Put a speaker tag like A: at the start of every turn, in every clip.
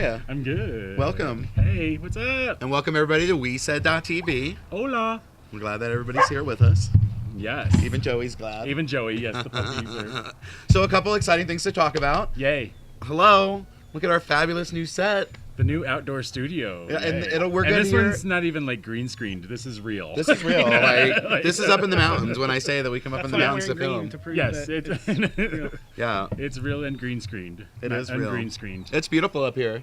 A: you?
B: I'm good.
A: Welcome.
B: Hey, what's up?
A: And welcome everybody to WeSaid.tv.
B: Hola.
A: We're glad that everybody's here with us.
B: Yes.
A: Even Joey's glad.
B: Even Joey, yes, the puppies are.
A: So a couple exciting things to talk about.
B: Yay.
A: Hello. Look at our fabulous new set.
B: The new outdoor studio.
A: Yeah, and
B: Yay.
A: we're
B: and
A: good
B: this
A: here.
B: one's not even like green screened. This is real.
A: This is real. This is up in the mountains when I say that we come up in the mountains to film.
B: Yes,
A: it's
B: real.
A: Yeah.
B: It's real and green screened.
A: It is real.
B: Green screened.
A: It's beautiful up here.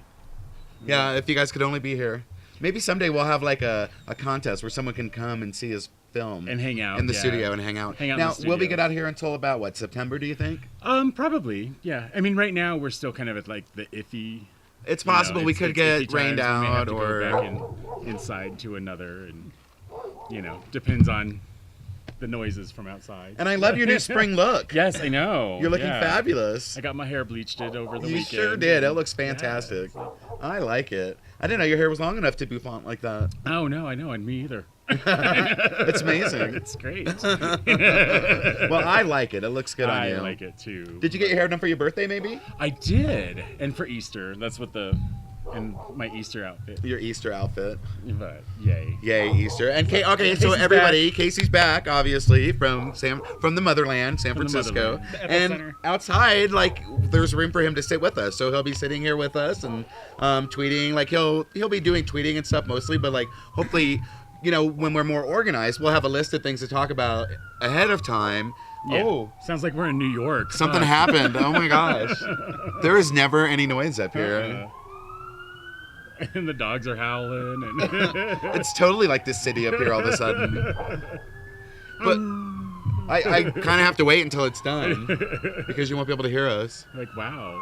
A: Yeah, if you guys could only be here. Maybe someday we'll have like a contest where someone can come and see us film.
B: And hang out.
A: In the studio and hang out.
B: Hang out
A: now,
B: in the studio.
A: will we get out here until about, what, September, do you think?
B: Probably, yeah. I mean, right now we're still kind of at like the iffy.
A: It's possible we could get rained
B: out, we may have to
A: or
B: go back inside to another, and depends on the noises from outside.
A: And I love your new spring look.
B: Yes, I know.
A: You're looking fabulous.
B: I got my hair bleached over the
A: you
B: weekend.
A: You sure did. It looks fantastic. Yeah, I like it. I didn't know your hair was long enough to bouffant like that.
B: Oh no, I know, and me either.
A: It's amazing.
B: It's great.
A: Well, I like it. It looks good on you.
B: I like it too.
A: Did you get your hair done for your birthday, maybe?
B: I did, and for Easter. That's what and my Easter outfit.
A: Your Easter outfit.
B: But yay.
A: Yay, Easter. And so everybody, Casey's back, obviously, from the motherland, San Francisco. And outside, like, there's room for him to sit with us. So he'll be sitting here with us and tweeting. Like, he'll be doing tweeting and stuff mostly, but like hopefully, when we're more organized, we'll have a list of things to talk about ahead of time.
B: Yeah.
A: Oh,
B: sounds like we're in New York.
A: Something happened. Oh my gosh. There is never any noise up here.
B: And the dogs are howling. And
A: it's totally like this city up here all of a sudden. But I kind of have to wait until it's done because you won't be able to hear us.
B: Like, wow.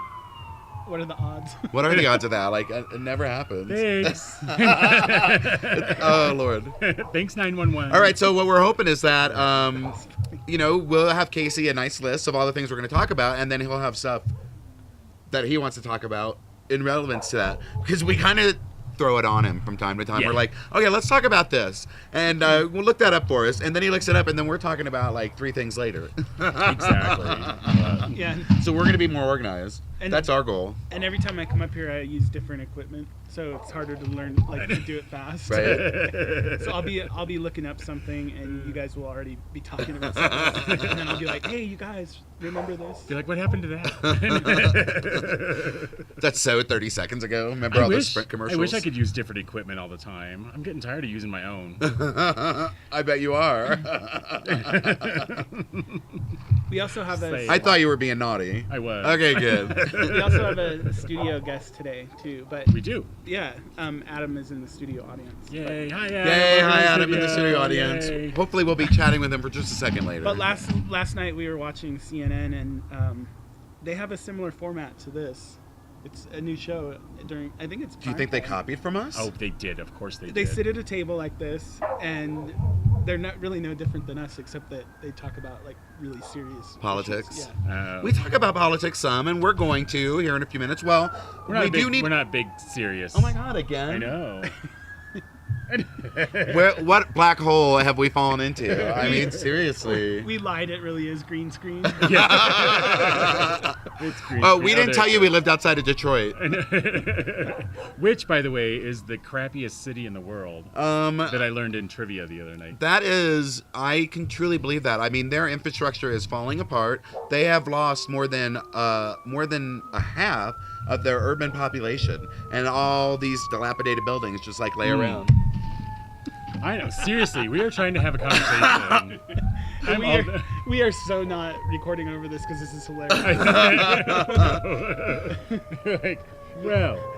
C: What are the odds?
A: What are the odds of that? Like, it never happens.
B: Thanks.
A: Oh, Lord.
B: Thanks, 911.
A: All right, so what we're hoping is that, we'll have Casey a nice list of all the things we're going to talk about, and then he'll have stuff that he wants to talk about in relevance to that. Because we kind of throw it on him from time to time.
B: Yeah.
A: We're like, okay, let's talk about this. And we'll look that up for us. And then he looks it up, and then we're talking about, like, 3 things later.
B: Exactly.
C: Yeah.
A: So we're going to be more organized. That's our goal.
C: And every time I come up here, I use different equipment, so it's harder to learn, like, to do it fast.
A: Right.
C: So I'll be looking up something, and you guys will already be talking about something, and then I'll be like, hey, you guys, remember this?
B: Be like, what happened to that?
A: That's so 30 seconds ago. Remember all those Sprint commercials?
B: I wish I could use different equipment all the time. I'm getting tired of using my own.
A: I bet you are.
C: We also have
A: I thought you were being naughty.
B: I was.
A: Okay, good.
C: We also have a studio guest today too, but
B: we do.
C: Yeah, Adam is in the studio audience.
B: Yay! Hi, Adam.
A: Yay! Hi, Adam in the studio audience.
B: Yay.
A: Hopefully, we'll be chatting with him for just a second later.
C: But last night we were watching CNN, and they have a similar format to this. It's a new show I think it's.
A: Do you think they copied from us?
B: Oh, they did. Of course they did.
C: They sit at a table like this, and they're not really no different than us, except that they talk about like really serious
A: politics.
C: issues.
B: Yeah.
A: We talk about politics some, and we're going to here in a few minutes. Well,
B: we're not big serious.
A: Oh my God! Again.
B: I know.
A: What black hole have we fallen into? I mean, seriously.
C: We lied. It really is green screen.
B: Yeah. It's green
A: Oh,
B: screen.
A: we didn't tell you we lived outside of Detroit.
B: Which, by the way, is the crappiest city in the world. That I learned in trivia the other night.
A: That is, I can truly believe that. I mean, their infrastructure is falling apart. They have lost more than a half of their urban population, and all these dilapidated buildings just like lay around.
B: I know. Seriously, we are trying to have a conversation.
C: We are so not recording over this because this is hilarious.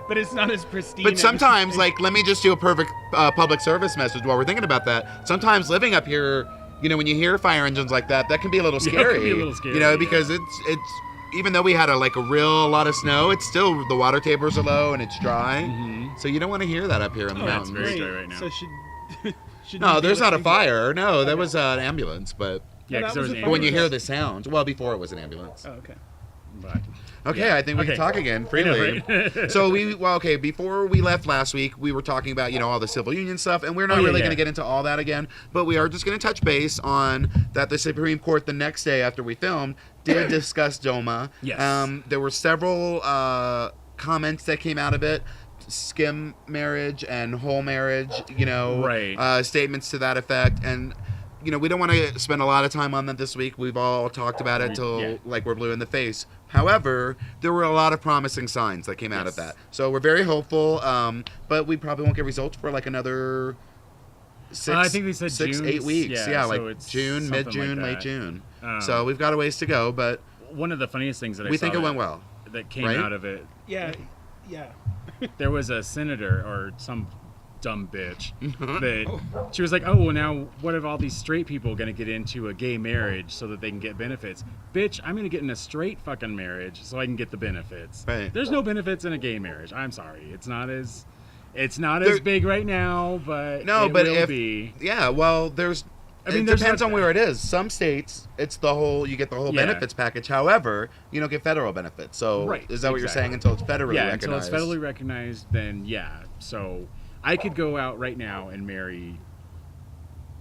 C: But it's not as pristine.
A: But sometimes, like, let me just do a perfect public service message while we're thinking about that. Sometimes living up here, when you hear fire engines like that, that can be a little scary.
B: Yeah, it can be a little scary.
A: Because it's even though we had a lot of snow, it's still the water tables are low and it's dry.
B: Mm-hmm.
A: So you don't want to hear that up here in the mountains.
B: It's very dry right now.
C: So should
A: no, there's not a fire. No, that was an ambulance, but
B: yeah, because there was an
A: when you hear the sound, well, before it was an ambulance.
C: Oh, okay.
B: But
A: Okay, I think we can talk again freely.
B: I know, right?
A: So before we left last week, we were talking about, all the civil union stuff, and we're not really going to get into all that again, but we are just going to touch base on that the Supreme Court the next day after we filmed did discuss DOMA.
B: Yes.
A: There were several comments that came out of it. Skim marriage and whole marriage,
B: right.
A: Statements to that effect. And, we don't want to spend a lot of time on that this week. We've all talked about it till we're blue in the face. However, there were a lot of promising signs that came out of that. So we're very hopeful, but we probably won't get results for like another
B: I think they said
A: 8 weeks. Yeah,
B: so
A: like
B: it's
A: June, mid-June,
B: like
A: late June. So we've got a ways to go, but
B: one of the funniest things that
A: we think it went well.
B: That came
A: right?
B: out of it.
C: Yeah.
B: There was a senator or some dumb bitch that she was like, oh, well, now what if all these straight people going to get into a gay marriage so that they can get benefits? Bitch, I'm going to get in a straight fucking marriage so I can get the benefits.
A: Right.
B: There's no benefits in a gay marriage. I'm sorry. It's not as big right now, but it will be.
A: Yeah, well, it depends on where it is. Some states, you get the whole benefits package. However, you don't get federal benefits. So is that what you're saying? Until it's federally recognized?
B: Yeah, until it's federally recognized, then yeah. So I could go out right now and marry,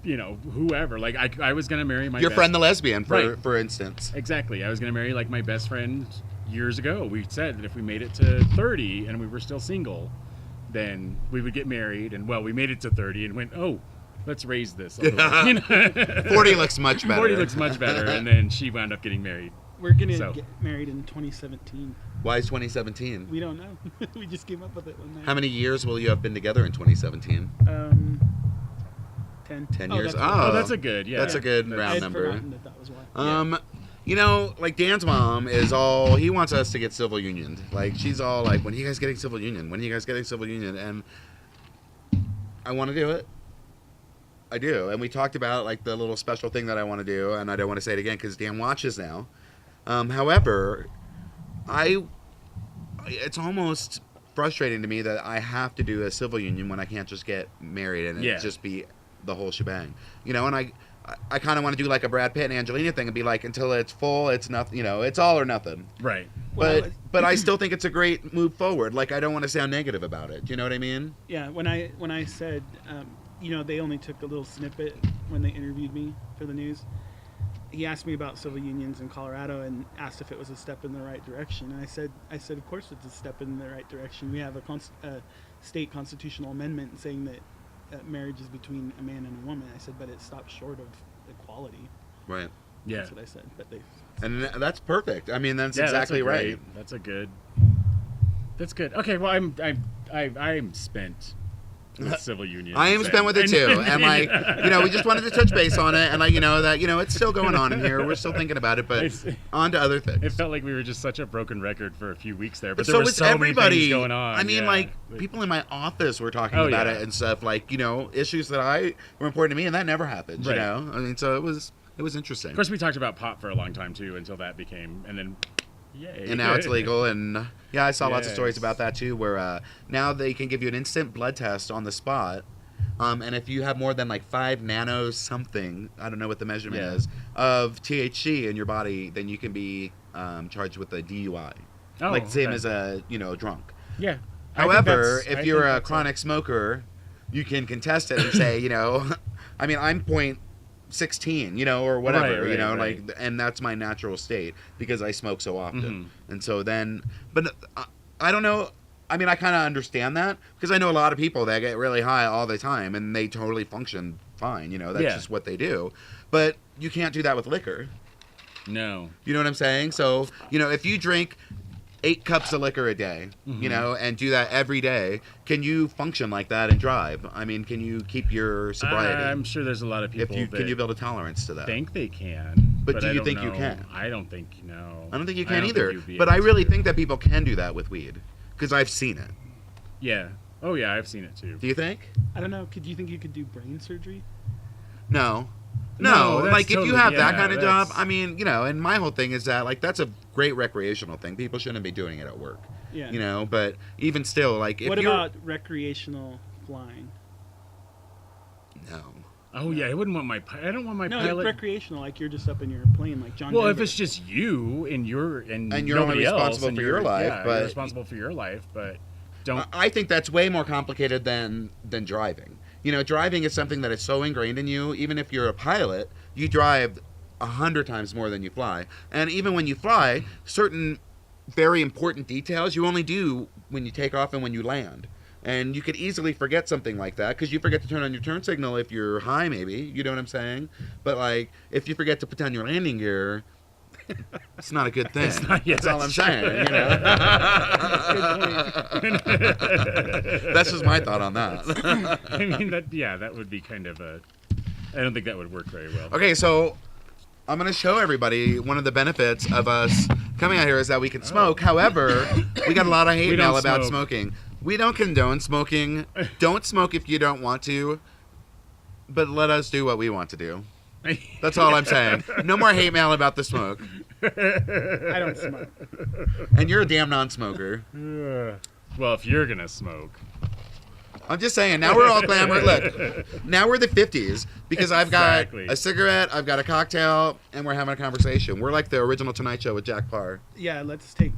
B: whoever. Like I was going to marry my
A: your friend the lesbian, for instance.
B: Exactly. I was going to marry like my best friend years ago. We said that if we made it to 30 and we were still single, then we would get married. And well, we made it to 30 and went, oh, let's raise this a little.
A: 40 looks much better.
B: 40 looks much better, and then she wound up getting married.
C: We're going to get married in 2017.
A: Why is 2017?
C: We don't know. We just came up with it one night.
A: How many years will you have been together in 2017?
C: 10.
A: 10 years.
B: That's a good,
A: That's a good round number.
C: That was why.
A: Like Dan's mom he wants us to get civil unioned. Like, she's all like, when are you guys getting civil union? When are you guys getting civil union? And I want to do it. I do. And we talked about like the little special thing that I want to do, and I don't want to say it again because Dan watches now. However, it's almost frustrating to me that I have to do a civil union when I can't just get married and it just be the whole shebang. And I kind of want to do like a Brad Pitt and Angelina thing and be like, until it's full, it's nothing. It's all or nothing.
B: Right.
A: But I still think it's a great move forward. Like, I don't want to sound negative about it. Do you know what I mean?
C: Yeah. When I said, they only took a little snippet when they interviewed me for the news. He asked me about civil unions in Colorado and asked if it was a step in the right direction. And I said, of course it's a step in the right direction. We have a state constitutional amendment saying that marriage is between a man and a woman. I said, but it stops short of equality.
A: Right.
C: Yeah. That's what I said.
A: And that's perfect. I mean, that's exactly right.
B: That's good. Okay. Well, I'm spent with civil unions.
A: I am spent with it too, and we just wanted to touch base on it, and it's still going on in here. We're still thinking about it, but on to other things.
B: It felt like we were just such a broken record for a few weeks there, but
A: so
B: there was
A: was
B: so
A: everybody
B: many things going on.
A: I mean, people in my office were talking about it and stuff, issues that were important to me, and that never happened.
B: Right.
A: I mean, so it was interesting.
B: Of course, we talked about pot for a long time too, until that became, and then. Yay.
A: And now it's legal, and I saw lots of stories about that too, where now they can give you an instant blood test on the spot, and if you have more than like 5 nanos something, I don't know what the measurement is, of THC in your body, then you can be charged with a DUI, same as a drunk.
B: Yeah.
A: However, if you're a chronic smoker, you can contest it and say, I mean, I'm 0.16, or whatever,
B: right.
A: and that's my natural state because I smoke so often. And so then, but I don't know. I mean, I kind of understand that because I know a lot of people that get really high all the time and they totally function fine. That's just what they do. But you can't do that with liquor.
B: No.
A: You know what I'm saying? So, if you drink 8 cups of liquor a day, and do that every day, can you function like that and drive? I mean, can you keep your sobriety?
B: I'm sure there's a lot of people
A: can you build a tolerance to that?
B: Think they can.
A: But do you think you can?
B: I don't think, no.
A: I don't think you can either. But I really think that people can do that with weed because I've seen it.
B: Yeah. Oh, yeah, I've seen it too.
A: Do you think?
C: I don't know. Do you think you could do brain surgery?
A: No, like if you have that kind of job, I mean, and my whole thing is that that's a great recreational thing. People shouldn't be doing it at work. Yeah. But even still, if
C: what about recreational flying?
A: No.
B: Oh yeah, I don't want my pilot.
C: No, recreational, like you're just up in your plane, like John.
B: Well,
C: Denver.
B: if it's just you and you're
A: only responsible for your life, but
B: you're responsible for your life, but don't.
A: I think that's way more complicated than driving. Driving is something that is so ingrained in you. Even if you're a pilot, you drive 100 times more than you fly. And even when you fly, certain very important details you only do when you take off and when you land. And you could easily forget something like that because you forget to turn on your turn signal if you're high, maybe. You know what I'm saying? But, like, if you forget to put down your landing gear, it's not a good thing. That's all I'm saying, you know? That's just my thought on that.
B: I mean, that would be kind of a... I don't think that would work very well.
A: Okay, so I'm going to show everybody one of the benefits of us coming out here is that we can smoke. However, we got a lot of hate mail about smoking. We don't condone smoking. Don't smoke if you don't want to, but let us do what we want to do. That's all I'm saying. No more hate mail about the smoke.
C: I don't smoke.
A: And you're a damn non-smoker.
B: Well, if you're going to smoke...
A: I'm just saying, now we're all glamour. Look, now we're the 50s because I've got a cigarette, I've got a cocktail, and we're having a conversation. We're like the original Tonight Show with Jack Parr.
C: Yeah, let's take,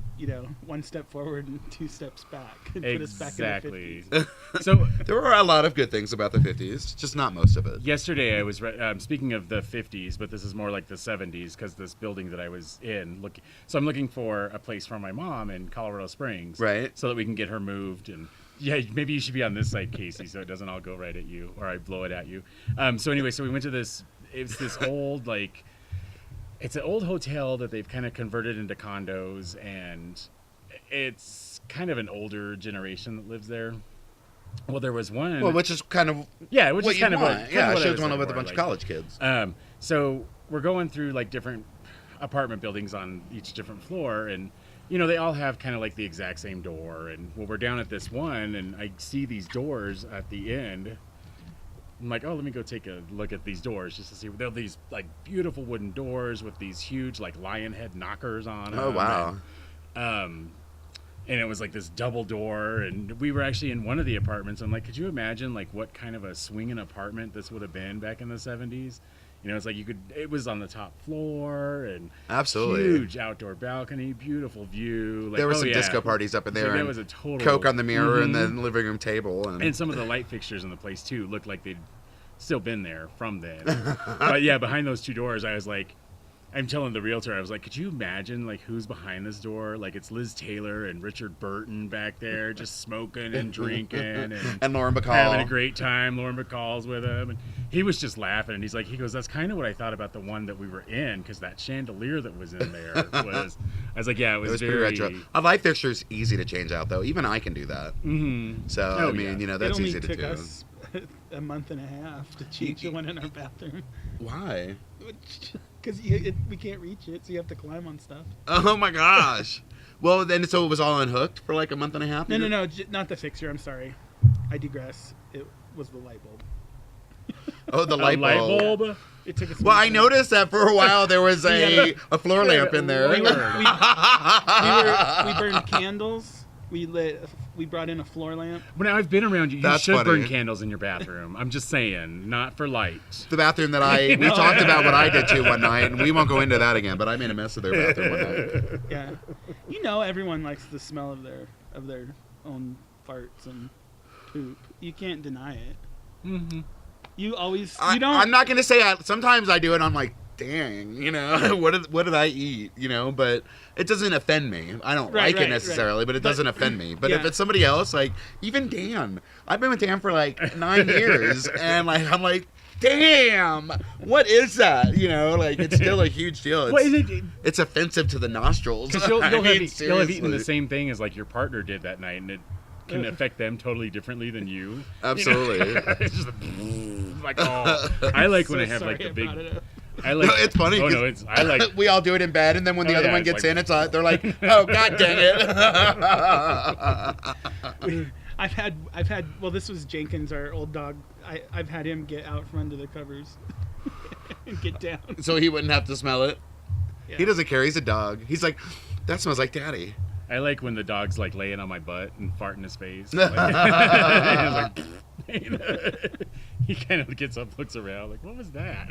C: one step forward and 2 steps back and put us back in the 50s.
B: So
A: there were a lot of good things about the 50s, just not most of it.
B: Yesterday I was, speaking of the 50s, but this is more like the 70s because this building that I was in, so I'm looking for a place for my mom in Colorado Springs.
A: Right.
B: So that we can get her moved and... Yeah, maybe you should be on this side, Casey, so it doesn't all go right at you, or I blow it at you. So anyway, we went to this. It's this old, it's an old hotel that they've kind of converted into condos, and it's kind of an older generation that lives there. Well, there was one.
A: Well, which is kind of
B: which
A: what
B: is kind of
A: want.
B: what,
A: yeah,
B: I
A: shows one with a bunch of college kids.
B: So we're going through different apartment buildings on each different floor, and. They all have kind of the exact same door. And we're down at this one, and I see these doors at the end. I'm like, oh, let me go take a look at these doors just to see. They're these beautiful wooden doors with these huge lion head knockers on them.
A: Oh, wow.
B: And it was this double door, and we were actually in one of the apartments. I'm like, could you imagine what kind of a swinging apartment this would have been back in the 70s? It's it was on the top floor and
A: absolutely
B: huge outdoor balcony, beautiful view.
A: There were some disco parties up in there.
B: So
A: there
B: was a total
A: Coke on the mirror and the living room table.
B: And some of the light fixtures in the place, too, looked like they'd still been there from then. But, yeah, behind those 2 doors, I was I'm telling the realtor, I was like, could you imagine, who's behind this door? It's Liz Taylor and Richard Burton back there just smoking and drinking.
A: And Lauren Bacall.
B: Having a great time. Lauren Bacall's with him. And he was just laughing. And he goes, that's kind of what I thought about the one that we were in, because that chandelier that was in there was... I was like, yeah, it was very...
A: pretty retro. A light fixture's easy to change out, though. Even I can do that.
B: Mm-hmm.
A: So, that's easy to do.
C: It only took us a month and a half to change the one in our bathroom.
A: Why?
C: Because we can't reach it, so you have to climb on stuff.
A: Oh my gosh! Well, then so it was all unhooked for a month and a half.
C: No, not the fixture. I'm sorry, I digress. It was the light bulb.
A: Oh, the light bulb.
C: It took us.
A: Well, I noticed that for a while there was a floor lamp in there.
C: We burned candles. We brought in a floor lamp.
B: Well, now I've been around you. You
A: That's
B: should
A: funny.
B: burn candles in your bathroom. I'm just saying, not for light.
A: The bathroom that we talked about what I did to one night, and we won't go into that again. But I made a mess of their bathroom one night.
C: Yeah, everyone likes the smell of their own farts and poop. You can't deny it.
B: Mm-hmm.
C: You don't.
A: I'm not gonna say. Sometimes I do it. I'm like, dang, what did I eat? But it doesn't offend me. I don't like it necessarily, but it doesn't offend me. But if it's somebody else, even Dan, I've been with Dan for 9 years, and I'm like, damn, what is that? It's still a huge deal. It's offensive to the nostrils.
B: Because you'll have eaten the same thing as your partner did that night, and it can affect them totally differently than you.
A: Absolutely.
B: It's just I like when I have the big.
A: No, it's funny.
B: Oh no, I like.
A: We all do it in bed, and then when the other one gets in, they're like, "Oh God dang it!"
C: I've had. Well, this was Jenkins, our old dog. I've had him get out from under the covers and get down,
A: so he wouldn't have to smell it.
C: Yeah.
A: He doesn't care. He's a dog. He's like, that smells like Daddy.
B: I like when the dog's laying on my butt and fart in his face. He kind of gets up, looks around, what was that?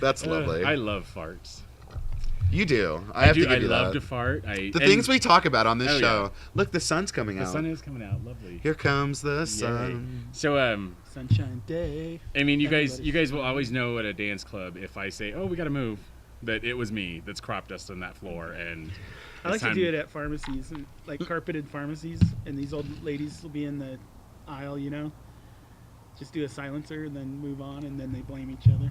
A: That's lovely.
B: I love farts.
A: You do. I
B: love to fart.
A: Things we talk about on this show. Yeah. Look, the sun's coming out.
B: The sun is coming out. Lovely.
A: Here comes the sun.
B: So,
C: sunshine day.
B: I mean, you guys will always know at a dance club if I say, "Oh, we got to move." that it was me that's crop dusting that floor, and
C: I like to do it at pharmacies, and like carpeted pharmacies, and these old ladies will be in the aisle, you know. Just do a silencer and then move on, and then they blame each other.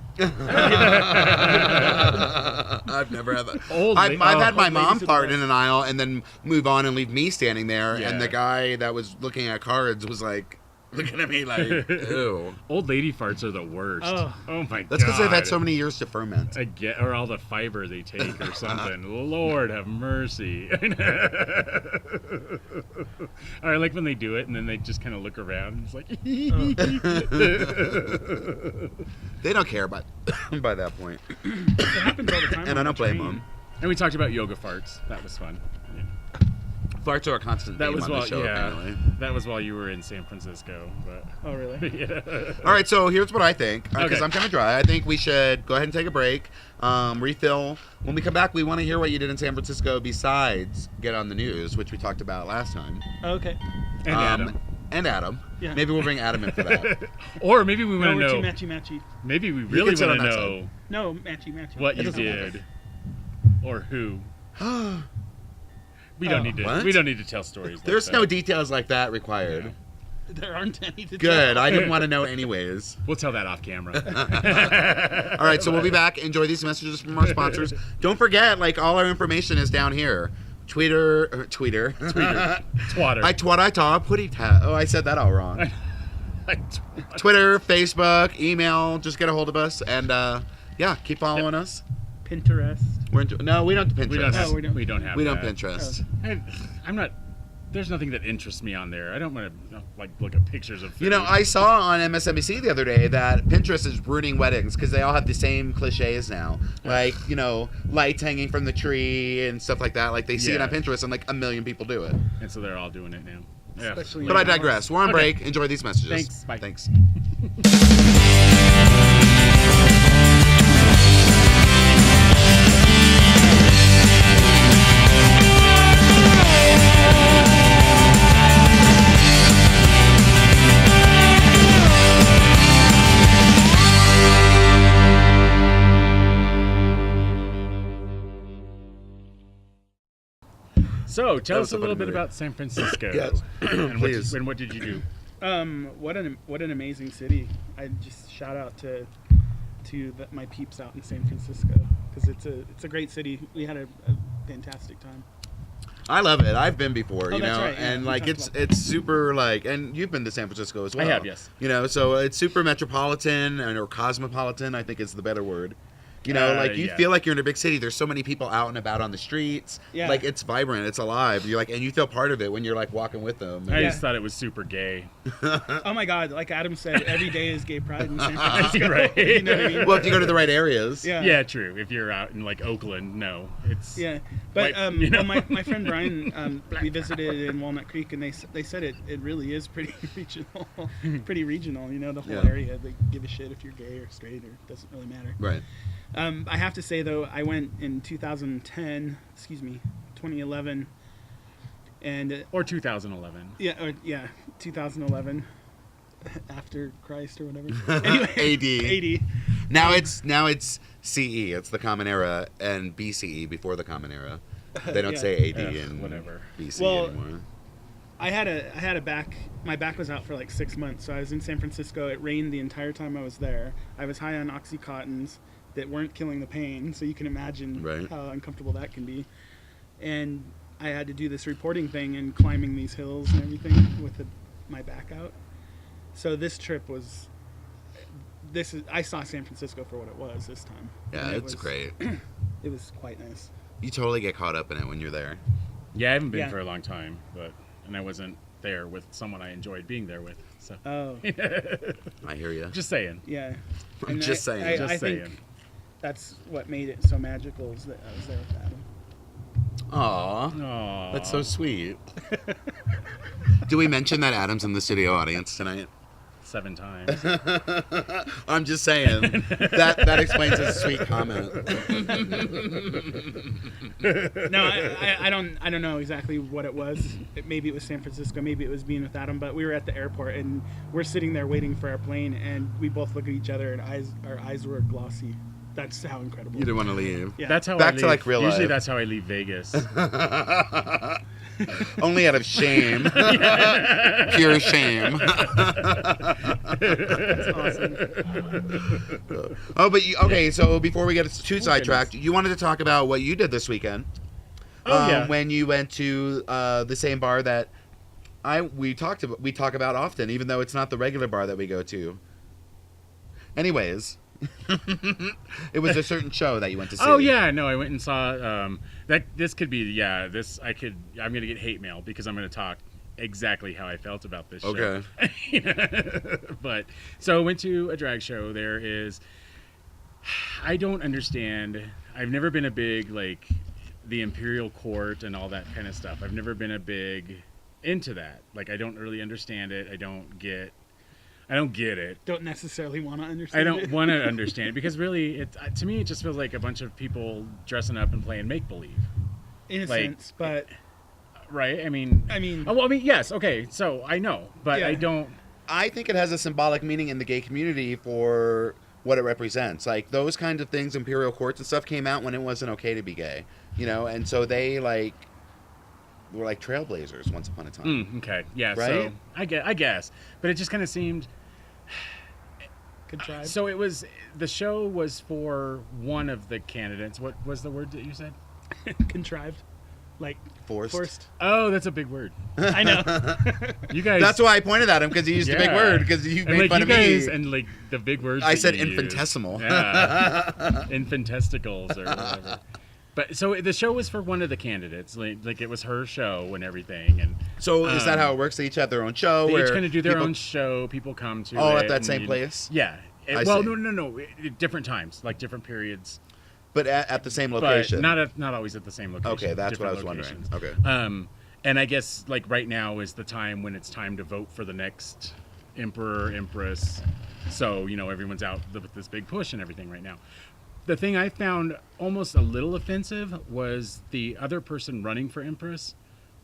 A: I've never had that. I've had my mom fart in an aisle and then move on and leave me standing there, and the guy that was looking at cards was like, looking at me like, ew.
B: Old lady farts are the worst. Oh my god.
A: That's because they've had so many years to ferment.
B: Or all the fiber they take or something. Lord have mercy. I like when they do it and then they just kind of look around and it's like,
A: They don't care by that point.
C: It happens all the time.
A: And I don't blame them.
B: And we talked about yoga farts. That was fun. Yeah.
A: Farts are a constant theme on the show, apparently.
B: That was while you were in San Francisco. But
C: oh, really?
B: Yeah.
A: All right, so here's what I think. Because
B: Okay.
A: I'm kind of dry. I think we should go ahead and take a break, refill. When we come back, we want to hear what you did in San Francisco besides get on the news, which we talked about last time.
C: Okay.
B: And
A: Adam.
C: Yeah.
A: Maybe we'll bring Adam in for that.
B: Or maybe we want
C: No,
B: to
C: we're
B: know.
C: too matchy.
B: Maybe we really
A: sit
B: want
A: on
B: to
A: that
B: know
C: No, matchy.
B: what
C: It
B: you
C: doesn't matter.
B: did or who. We don't need to.
A: What?
B: We don't need to tell stories.
A: There's
B: like
A: no
B: that.
A: details like that required.
B: Yeah.
C: There aren't any to
A: Good.
C: tell.
A: I didn't want to know anyways.
B: We'll tell that off camera.
A: All right, so we'll be back. Enjoy these messages from our sponsors. Don't forget, like, all our information is down here. Twitter.
B: Twatter.
A: I talk. Putty tat. Oh, I said that all wrong. Twitter, Facebook, email. Just get a hold of us, and yeah, keep following us.
C: Pinterest.
A: No, we don't Pinterest.
B: We don't have.
C: Oh, we don't.
B: We don't have.
A: We don't
B: that.
A: Pinterest.
B: I'm not. There's nothing that interests me on there. I don't want to like look at pictures of food.
A: You know, I saw on MSNBC the other day that Pinterest is ruining weddings because they all have the same cliches now. Like, you know, lights hanging from the tree and stuff like that. Like, they see it on Pinterest and like 1 million people do it.
B: And so they're all doing it now. Yeah.
C: Especially
A: But I digress. We're on
B: Okay.
A: break. Enjoy these messages.
B: Thanks. Bye.
A: Thanks.
B: So tell
A: That
B: us
A: was
B: a
A: a
B: little
A: funny
B: bit
A: movie.
B: about San Francisco.
A: Yes.
B: And
A: Please.
B: what did you do?
C: What an amazing city. I just shout out to my peeps out in San Francisco because it's a great city. We had a fantastic time.
A: I love it. I've been before, you
C: that's
A: know,
C: right, yeah,
A: and
C: we
A: like
C: talked
A: it's
C: about
A: it's super like, and you've been to San Francisco as well.
B: I have, yes.
A: You know, so it's super metropolitan or cosmopolitan. I think is the better word. You know, like you
B: yeah.
A: feel like you're in a big city. There's so many people out and about on the streets.
C: Yeah.
A: Like it's vibrant. It's alive. You're like, and you feel part of it when you're like walking with them.
B: I
C: Yeah.
B: just thought it was super gay.
C: Oh my God! Like Adam said, every day is Gay Pride in San Francisco.
B: Right.
C: You know what I mean?
A: Well, if you go to the right areas.
C: Yeah.
B: Yeah, true. If you're out in like Oakland, no, it's
C: Yeah, but
B: Like, you know?
C: well, my friend Brian, we visited in Walnut Creek, and they said it really is pretty regional, pretty regional. You know, the whole
A: Yeah.
C: area. They give a shit if you're gay or straight, or it doesn't really matter.
A: Right.
C: I have to say though, I went in 2011, and
B: or 2011.
C: 2011, after Christ or whatever. Anyway,
A: AD.
C: AD.
A: Now it's CE. It's the Common Era and BCE before the Common Era. They don't
C: Yeah.
A: say AD
B: Ugh,
A: and
B: whatever.
A: BCE
C: Well,
A: anymore.
C: I had a back. My back was out for like 6 months, so I was in San Francisco. It rained the entire time I was there. I was high on Oxycontins that weren't killing the pain, so you can imagine
A: Right.
C: how uncomfortable that can be. And I had to do this reporting thing and climbing these hills and everything with my back out. So this trip was. I saw San Francisco for what it was this time.
A: Yeah,
C: And
A: it's great.
C: It was quite nice.
A: You totally get caught up in it when you're there.
B: Yeah, I haven't been
C: Yeah.
B: for a long time, and I wasn't there with someone I enjoyed being there with. So
C: Oh,
A: I hear you.
B: just saying.
C: yeah.
A: I'm
C: And
A: just saying.
B: Just
C: I
B: saying.
C: think that's what made it so magical is that I was there with Adam.
A: Aw,
B: Aww.
A: that's so sweet. Do we mention that Adam's in the studio audience tonight?
B: 7 times.
A: I'm just saying. That explains his sweet comment.
C: No, I don't know exactly what it was. Maybe it was San Francisco. Maybe it was being with Adam. But we were at the airport and we're sitting there waiting for our plane, and we both look at each other, and our eyes were glossy. That's how incredible.
A: You didn't want to leave.
C: Yeah.
B: That's how
A: Back
B: I
A: to,
B: leave.
A: like, real
B: Usually
A: life.
B: that's how I leave Vegas.
A: Only out of shame. Pure shame.
C: That's awesome.
A: Oh, but okay. So before we get too sidetracked, you wanted to talk about what you did this weekend.
B: Yeah.
A: When you went to the same bar that we talk about often, even though it's not the regular bar that we go to. Anyways, it was a certain show that you went to see.
B: Oh yeah, no, I went and saw that. This could be I'm gonna get hate mail because I'm gonna talk exactly how I felt about this show.
A: Okay.
B: But so I went to a drag show. I don't understand. I've never been a big like the Imperial Court and all that kind of stuff. I've never been a big into that. Like I don't really understand it. I don't get it.
C: Don't necessarily want to understand.
B: I don't want to understand it because really, to me, it just feels like a bunch of people dressing up and playing make believe.
C: In a
B: Like,
C: sense, but
B: right? I mean, yes, okay. So I know, but
C: Yeah.
B: I don't.
A: I think it has a symbolic meaning in the gay community for what it represents. Like those kinds of things, Imperial Courts and stuff came out when it wasn't okay to be gay, and so they were like trailblazers once upon a time.
B: Okay, yeah.
A: Right?
B: So I guess, but it just kind of seemed.
C: contrived.
B: So the show was for one of the candidates. What was the word that you said?
C: Contrived, like
A: Forced.
B: Oh, that's a big word.
C: I know.
B: You guys.
A: That's why I pointed at him, because he used a big
B: Yeah.
A: word, because you
B: and
A: made
B: like
A: fun
B: you
A: of
B: guys
A: me.
B: and like the big words.
A: I
B: that
A: said
B: you use.
A: infinitesimal.
B: Yeah. Infantesticles or whatever. But so the show was for one of the candidates. Like it was her show and everything. And
A: So is that how it works? They each have their own show?
B: they
A: where
B: each kind of do their
A: people-
B: own show. People come to
A: Oh,
B: it
A: at that
B: and
A: same place?
B: Yeah.
A: I
B: Well,
A: see.
B: no. Different times, like different periods.
A: But at the same
B: But
A: location?
B: not always at the same location.
A: Okay, that's what I was
B: different
A: wondering.
B: locations.
A: Okay.
B: And I guess like right now is the time when it's time to vote for the next emperor, empress. So, everyone's out with this big push and everything right now. The thing I found almost a little offensive was the other person running for empress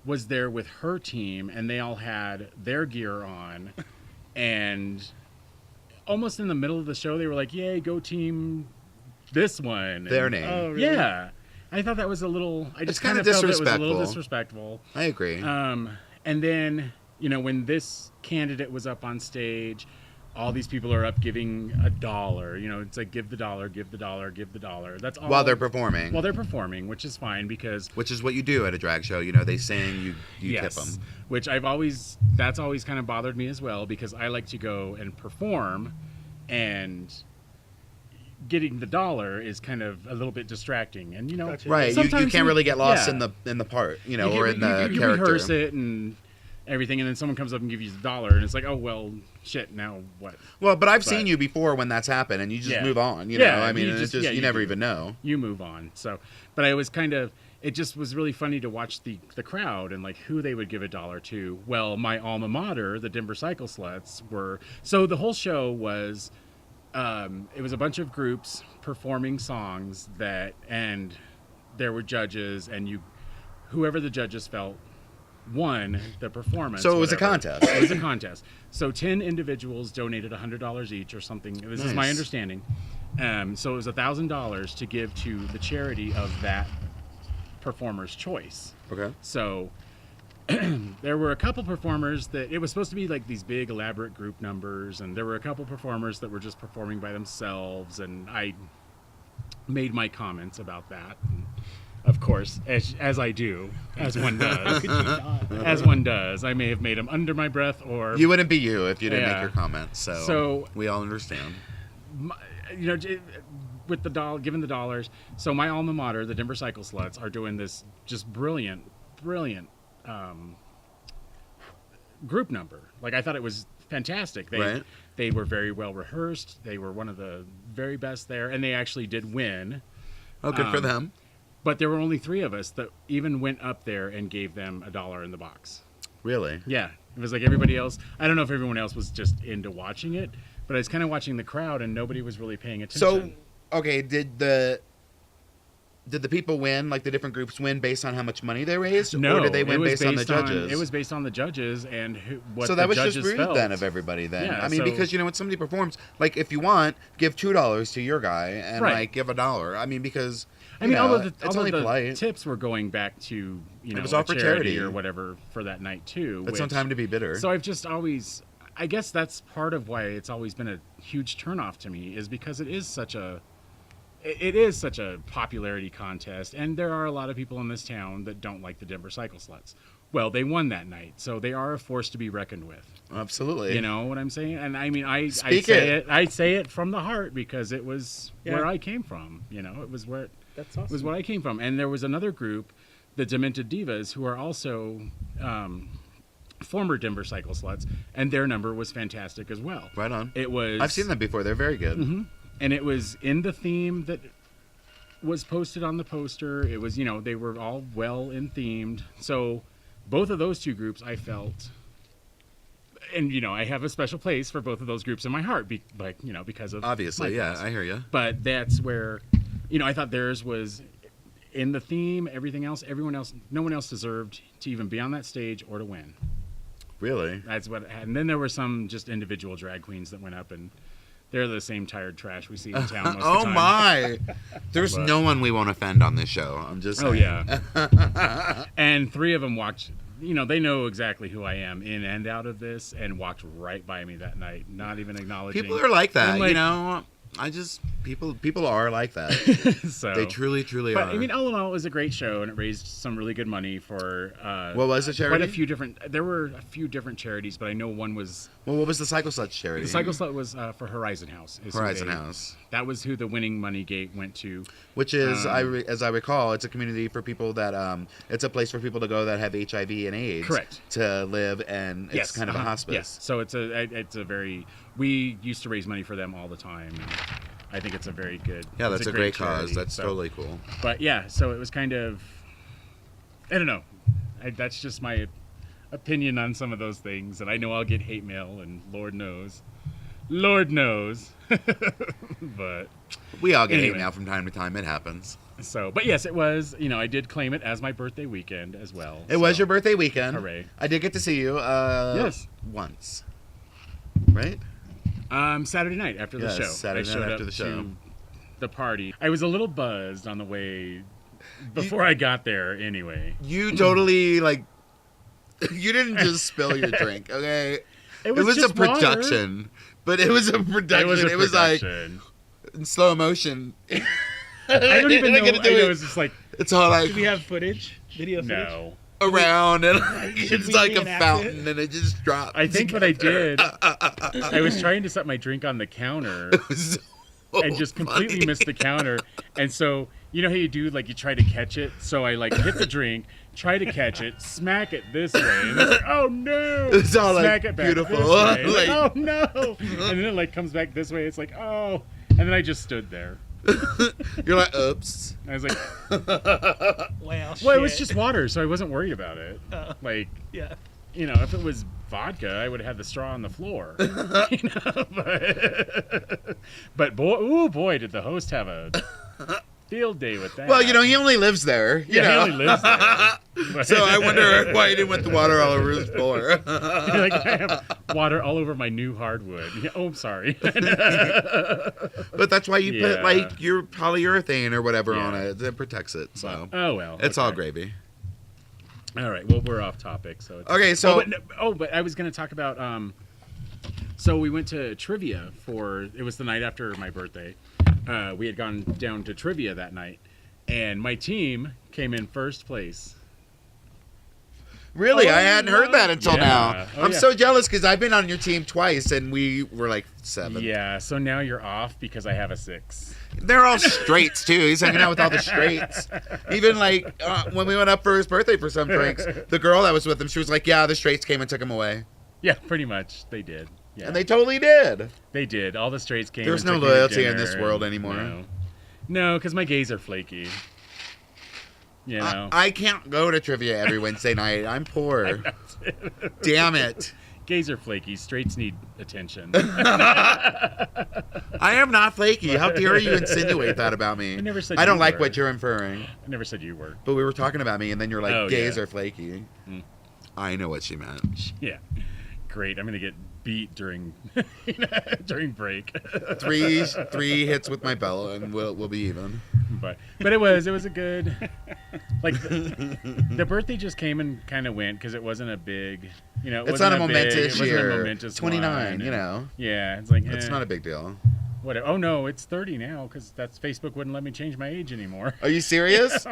B: was there with her team, and they all had their gear on. And almost in the middle of the show, they were like, yay, go team this one.
A: Their
B: And-
A: name.
C: Oh, really?
B: Yeah. I thought that was a little... I just kind
A: kinda
B: of felt it was a little
A: disrespectful.
B: disrespectful.
A: I agree.
B: And then, when this candidate was up on stage, all these people are up giving $1. It's like, give the dollar, give the dollar, give the dollar. That's all.
A: While they're performing.
B: While they're performing, which is fine because...
A: Which is what you do at a drag show. They sing, you tip them.
B: Which that's always kind of bothered me as well, because I like to go and perform, and getting the dollar is kind of a little bit distracting. And,
C: Gotcha.
A: Right. You
B: sometimes
A: can't really get lost
B: yeah.
A: in the part,
B: You
A: or in the
B: you
A: character.
B: rehearse it and everything, and then someone comes up and gives you the dollar, and it's like, oh, well, shit, now what?
A: Well, but I've seen you before when that's happened, and you just
B: Yeah.
A: move on.
B: Yeah,
A: I mean,
B: you
A: it's
B: just-
A: just
B: yeah,
A: you
B: you
A: never
B: do.
A: even know.
B: You move on. So, but I was it just was really funny to watch the crowd and like who they would give $1 to. Well, my alma mater, the Denver Cycle Sluts, were. So the whole show was, it was a bunch of groups performing songs and there were judges, and whoever the judges felt won the performance.
A: So it was a
B: whatever.
A: contest.
B: It was a contest. So 10 individuals donated $100 each or something. This is my
A: Nice.
B: understanding. So it was $1,000 to give to the charity of that performer's choice.
A: Okay.
B: So there were a couple performers that it was supposed to be like these big elaborate group numbers, and there were a couple performers that were just performing by themselves, and I made my comments about that. And of course, as I do, as one does.
C: Could you not?
B: As one does. I may have made them under my breath, or
A: You wouldn't be you if you didn't
B: Yeah.
A: make your comments. So we all understand.
B: with the given the dollars. So my alma mater, the Denver Cycle Sluts, are doing this just brilliant group number. Like, I thought it was fantastic. They were very well rehearsed. They were one of the very best there, and they actually did win.
A: Oh, good for them.
B: But there were only 3 of us that even went up there and gave them $1 in the box.
A: Really?
B: Yeah, it was like everybody else. I don't know if everyone else was just into watching it, but I was kind of watching the crowd, and nobody was really paying attention.
A: So, okay, did the did the people win, like the different groups win based on how much money they raised?
B: No,
A: or did they win based on the judges?
B: It was based on the judges and what
A: so
B: the
A: that was
B: judges
A: just rude
B: felt.
A: then of everybody then.
B: Yeah,
A: I mean, because when somebody performs, like if you want, give $2 to your guy and like give $1. I mean, because
B: all of
A: it's only
B: the
A: polite.
B: tips were going back to
A: it was all for charity
B: or whatever for that night too.
A: It's no time to be bitter.
B: So I've just always, I guess that's part of why it's always been a huge turnoff to me, is because it is such a popularity contest, and there are a lot of people in this town that don't like the Denver Cycle Sluts. Well, they won that night, so they are a force to be reckoned with.
A: Absolutely.
B: You know what I'm saying? And I mean, I say it from the heart, because it was where I came from. You know, it was where
C: That's awesome.
B: it was where I came from. And there was another group, the Demented Divas, who are also former Denver Cycle Sluts, and their number was fantastic as well.
A: Right on.
B: It was.
A: I've seen them before. They're very good.
B: Mm-hmm. And it was in the theme that was posted on the poster. It was, they were all well in themed. So both of those two groups, I felt, and I have a special place for both of those groups in my heart, because of
A: obviously, yeah, I hear you.
B: But that's where, I thought theirs was in the theme. Everything else, everyone else, no one else deserved to even be on that stage or to win.
A: Really?
B: That's what. And then there were some just individual drag queens that went up, and they're the same tired trash we see in town most of the time.
A: Oh my! There's no one we won't offend on this show. I'm just saying.
B: Oh yeah. And 3 of them walked. They know exactly who I am in and out of this, and walked right by me that night, not even acknowledging.
A: People are like that, people are like that.
B: So
A: they truly are.
B: But I mean, all in all, it was a great show, and it raised some really good money for.
A: What was the charity?
B: Quite a few different. There were a few different charities, but I know one was.
A: Well, what was the Cycle Sluts charity?
B: The Cycle Slut was for Horizon House.
A: Horizon House.
B: That was who the winning money gate went to.
A: Which is, as I recall, it's a community for people that it's a place for people to go that have HIV and AIDS.
B: Correct.
A: To live, and it's kind of a hospice.
B: Yes. So it's a very. We used to raise money for them all the time. And I think it's a very good.
A: Yeah, that's a great
B: charity,
A: cause. That's totally cool.
B: But yeah, so it was kind of. I don't know. That's just my opinion on some of those things, and I know I'll get hate mail, and Lord knows. But
A: we all get hate mail from time to time. It happens.
B: So, but yes, it was. I did claim it as my birthday weekend as well.
A: It was your birthday weekend.
B: Hooray!
A: I did get to see you.
B: Yes.
A: Once. Right.
B: Saturday night after the show.
A: Saturday night after the show.
B: To the party. I was a little buzzed on the way before I got there. Anyway,
A: you totally you didn't just spill your drink, okay?
B: It was
A: a production,
B: water.
A: But it was a production. It was like in slow motion.
B: I don't even know. It was just like
A: it's all like.
C: Do we have footage? Video footage?
B: No.
A: Around and it's like a fountain and it just dropped.
B: I think what I did, I was trying to set my drink on the counter and just completely missed the counter. And so, you know how you do, you try to catch it? So I hit the drink, try to catch it, smack it this way, and it's like, oh no!
A: It's all
B: smack it back
A: beautiful.
B: This way. Oh no! And then it comes back this way. It's like, oh! And then I just stood there.
A: You're like, oops.
B: I was like,
C: well,
B: it was just water, so I wasn't worried about it.
C: Yeah.
B: If it was vodka, I would have had the straw on the floor. But boy, did the host have a field day with that.
A: Well, he only lives there.
B: He only lives there.
A: So I wonder why he didn't want the water all over his floor.
B: I have water all over my new hardwood. Oh, I'm sorry.
A: But that's why you put your polyurethane or whatever on it. It protects it. So.
B: Oh well.
A: It's all gravy.
B: All right. Well, we're off topic. So. But I was going to talk about. So we went to trivia it was the night after my birthday. We had gone down to trivia that night, and my team came in first place.
A: Really? I hadn't heard that until now.
B: Oh,
A: I'm so jealous because I've been on your team twice, and we were 7.
B: Yeah, so now you're off because I have a 6.
A: They're all straights, too. He's hanging out with all the straights. Even, when we went up for his birthday for some drinks, the girl that was with him, she was like, yeah, the straights came and took him away.
B: Yeah, pretty much. They did. Yeah.
A: And they totally did.
B: They did. All the straights came.
A: There's no loyalty in this world anymore.
B: No, because my gays are flaky. You know.
A: I can't go to trivia every Wednesday night. I'm poor. Damn it.
B: Gays are flaky. Straights need attention.
A: I am not flaky. How dare you insinuate that about me?
B: I never said
A: I don't
B: you
A: like
B: were.
A: what you're inferring.
B: I never said you were.
A: But we were talking about me, and then you're like,
B: Oh,
A: gays
B: yeah.
A: are flaky.
B: Mm.
A: I know what she meant.
B: Yeah. Great. I'm gonna get beat during during break.
A: Three hits with my belt, and we'll be even.
B: but it was a good, like, the birthday just came and kind of went because it wasn't a big, it
A: It's not
B: wasn't
A: a momentous
B: big, it
A: year.
B: wasn't a momentous
A: 29,
B: one,
A: you know.
B: Yeah, it's like
A: It's not a big deal.
B: whatever. Oh no, it's 30 now because Facebook wouldn't let me change my age anymore.
A: Are you serious?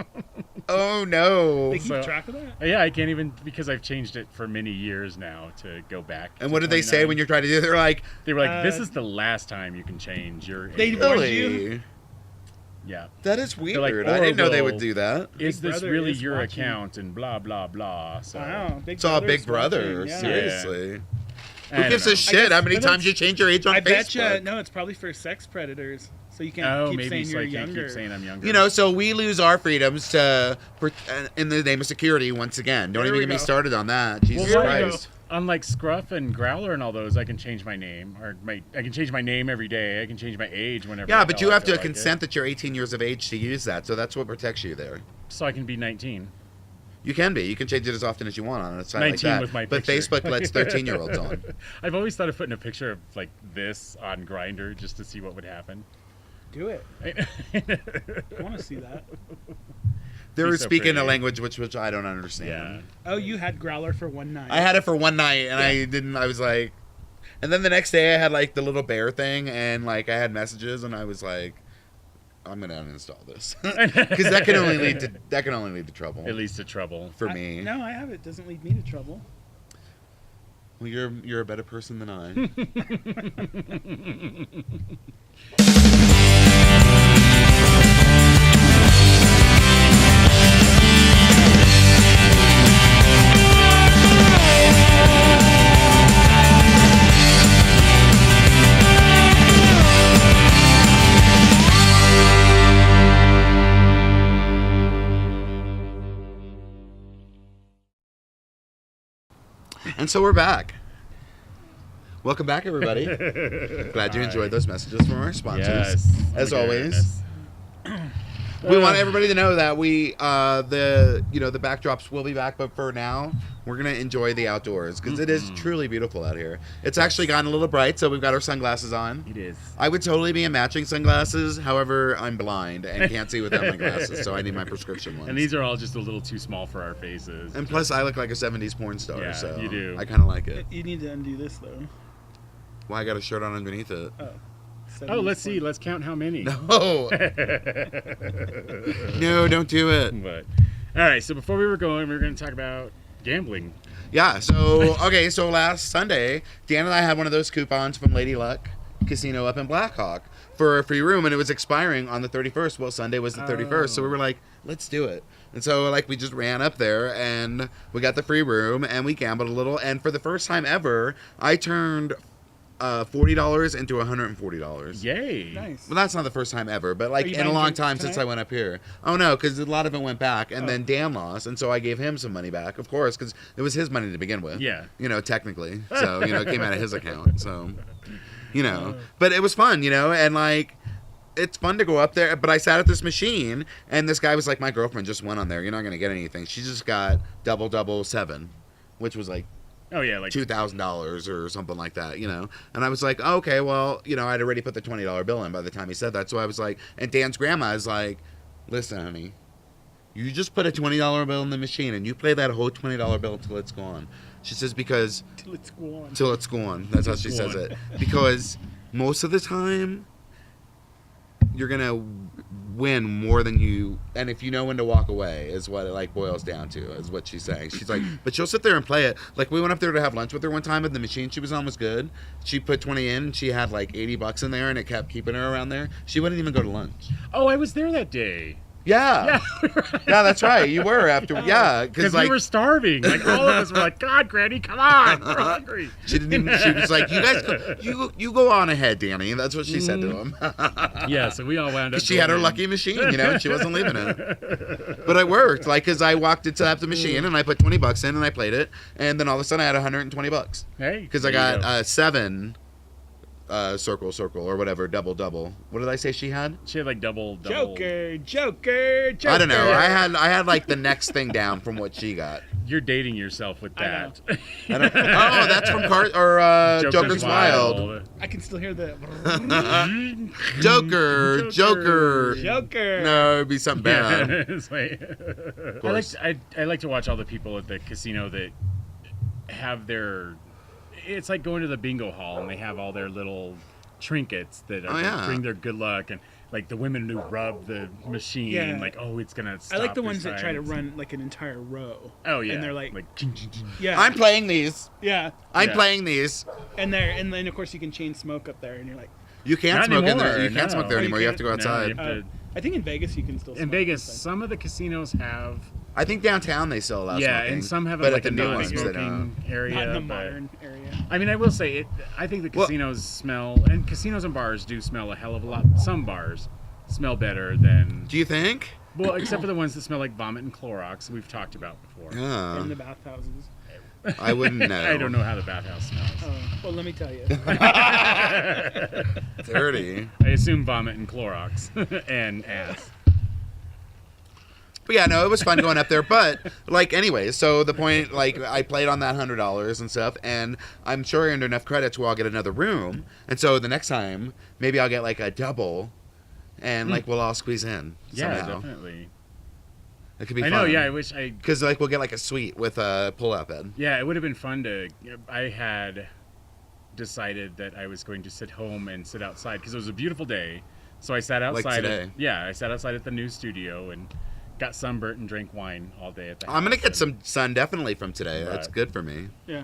A: Oh no.
C: They keep track of that?
B: Yeah, I can't even because I've changed it for many years now to go back.
A: And
B: to
A: what did they say
B: 29.
A: when you're trying to do it? They're like,
B: They were like, "This is the last time you can change your age."
C: They warned you?
A: really?
B: Yeah.
A: That is weird.
B: like,
A: I didn't know they
B: Orville.
A: would do that.
B: Is
C: Big
B: this
C: Brother
B: really
C: is
B: your
C: watching.
B: account and blah blah blah? So
C: Wow.
A: It's all Big
C: Brother's
A: Brother.
C: watching, yeah.
A: Seriously.
B: I
A: Who
B: don't
A: gives
B: know.
A: a shit how many
C: but
A: times you change your age on
C: I
A: Facebook?
C: bet you, no, it's probably for sex predators. So you can't
B: Oh,
C: keep
B: maybe
C: saying
B: so
C: you're
B: I can't
C: younger.
B: keep saying I'm younger.
A: You know, so we lose our freedoms to in the name of security once again. Don't
C: There
A: even
C: we
A: get me
C: go.
A: started on that. Jesus
C: There we go.
A: Christ.
B: Unlike Scruff and Growler and all those, I can change my name I can change my name every day. I can change my age whenever.
A: Yeah,
B: the
A: but
B: hell
A: you
B: I
A: have to
B: feel like
A: consent that you're 18 years of age to use that. So that's what protects you there.
B: it. So I can be 19.
A: You can be. You can change it as often as you want on a site like
B: 19
A: that.
B: with my
A: But
B: picture.
A: Facebook lets 13-year-olds on.
B: I've always thought of putting a picture of like this on Grindr just to see what would happen.
C: Do it. I want to see that.
A: They
B: He's
A: were
B: so
A: speaking a
B: pretty.
A: language which I don't
B: Yeah.
A: understand.
C: Oh, you had Growler for one night.
A: I had it for one night, and I didn't. I was like, and then the next day I had like the little bear thing, and like I had messages, and I was like, I'm gonna uninstall this because that can only lead to trouble.
B: At least to trouble.
A: for me.
C: No, I have it. Doesn't lead me to trouble.
A: Well, you're a better person than I. And so we're back. Welcome back, everybody. Glad you enjoyed those messages from our sponsors.
B: Yes.
A: As
B: Oh my
A: always.
B: goodness.
A: We want everybody to know that the backdrops will be back, but for now we're gonna enjoy the outdoors because it is truly beautiful out here. It's actually gotten a little bright, so we've got our sunglasses on.
B: It is.
A: I would totally be in matching sunglasses. However, I'm blind and can't see without my glasses, so I need my prescription ones.
B: And these are all just a little too small for our faces.
A: And plus, I look like a '70s porn star,
B: Yeah,
A: so
B: you do.
A: I kind of like it.
C: You need to undo this though.
A: Well, I got a shirt on underneath it.
B: Oh, let's see. Let's count how many.
A: No, no, don't do it.
B: But all right. So before we were going to talk about gambling.
A: Yeah, so, okay, so last Sunday, Dan and I had one of those coupons from Lady Luck Casino up in Blackhawk for a free room, and it was expiring on the 31st. Well, Sunday was the 31st, so we were like, let's do it. And so, like, we just ran up there, and we got the free room, and we gambled a little, and for the first time ever, I turned $40 into $140.
B: Yay.
C: Nice.
A: Well, that's not the first time ever, but like
C: Are you
A: in a
C: buying
A: long
C: drinks
A: time since
C: tonight?
A: I went up here. Oh no, because a lot of it went back, and then Dan lost, and so I gave him some money back, of course, because it was his money to begin with.
B: Yeah.
A: You know, technically, so it came out of his account. So, but it was fun, and like. It's fun to go up there, but I sat at this machine, and this guy was like, my girlfriend just went on there. You're not going to get anything. She just got double 7, which was like
B: Oh yeah, like
A: $2,000 or something like that, And I was like, oh, okay, well, I'd already put the $20 bill in by the time he said that. So I was like, and Dan's grandma is like, listen, honey, you just put a $20 bill in the machine and you play that whole $20 bill until it's gone. She says, because
C: Till it's gone.
A: till it's gone. That's how she says it. Because most of the time, you're gonna win more than you, and if you know when to walk away, is what it like boils down to, is what she's saying. She's like, but she'll sit there and play it. Like, we went up there to have lunch with her one time, and the machine she was on was good. She put 20 in, and she had like $80 in there, and it kept keeping her around there. She wouldn't even go to lunch.
B: Oh, I was there that day.
A: Yeah. Yeah, that's right. You were after. Yeah,
B: because we were starving. Like all of us were like, God, Granny, come on, we're hungry.
A: She didn't even. She was like, you guys, you go on ahead, Danny. That's what she said to him.
B: Yeah, so we all wound up.
A: She had her lucky machine, and she wasn't leaving it. But it worked, because I walked into the machine and I put $20 in and I played it, and then all of a sudden I had $120.
B: Hey,
A: because I got 7. Circle or whatever, double. What did I say she had?
B: She had like double.
C: Joker.
A: I don't know. I had like the next thing down from what she got.
B: You're dating yourself with that.
A: Oh, that's from Joker's Wild.
C: I can still hear the
A: Joker. No, it'd be something bad.
B: I like to watch all the people at the casino that have their. It's like going to the bingo hall and they have all their little trinkets that bring their good luck, and like the women who rub the machine, like, oh, it's gonna stop.
C: I like the ones that try to run like an entire row.
B: Oh yeah,
C: and they're like
A: yeah, I'm playing these.
C: Yeah,
A: I'm playing these.
C: And then of course you can chain smoke up there, and you're like,
A: you can't smoke in there. You can't smoke there anymore. You have to go outside.
C: I think in Vegas you can still.
B: In Vegas, some of the casinos have.
A: I think downtown they still allow smoking.
B: Yeah, and some have like a non-smoking area.
C: Not in the modern area.
B: I mean, I will say, I think the casinos smell, and casinos and bars do smell a hell of a lot. Some bars smell better than...
A: Do you think?
B: Well, except for the ones that smell like vomit and Clorox we've talked about before.
A: Yeah.
C: In the bathhouses.
A: I wouldn't know.
B: I don't know how the bathhouse smells.
C: Oh, well, let me tell you.
A: Dirty.
B: I assume vomit and Clorox and ass.
A: But yeah, no, it was fun going up there. But anyways, so the point, I played on that $100 and stuff, and I'm sure I earned enough credits where I'll get another room. And so the next time, maybe I'll get a double, and we'll all squeeze in.
B: Yeah,
A: somehow.
B: Definitely.
A: It could be fun.
B: I know. Yeah, I wish I.
A: Because we'll get a suite with a pull-out bed.
B: Yeah, it would have been fun to. I had decided that I was going to sit home and sit outside because it was a beautiful day. So I sat outside.
A: Like today.
B: I sat outside at the new studio and got sunburnt and drank wine all day at the house.
A: I'm gonna get some sun definitely from today. That's good for me.
C: Yeah.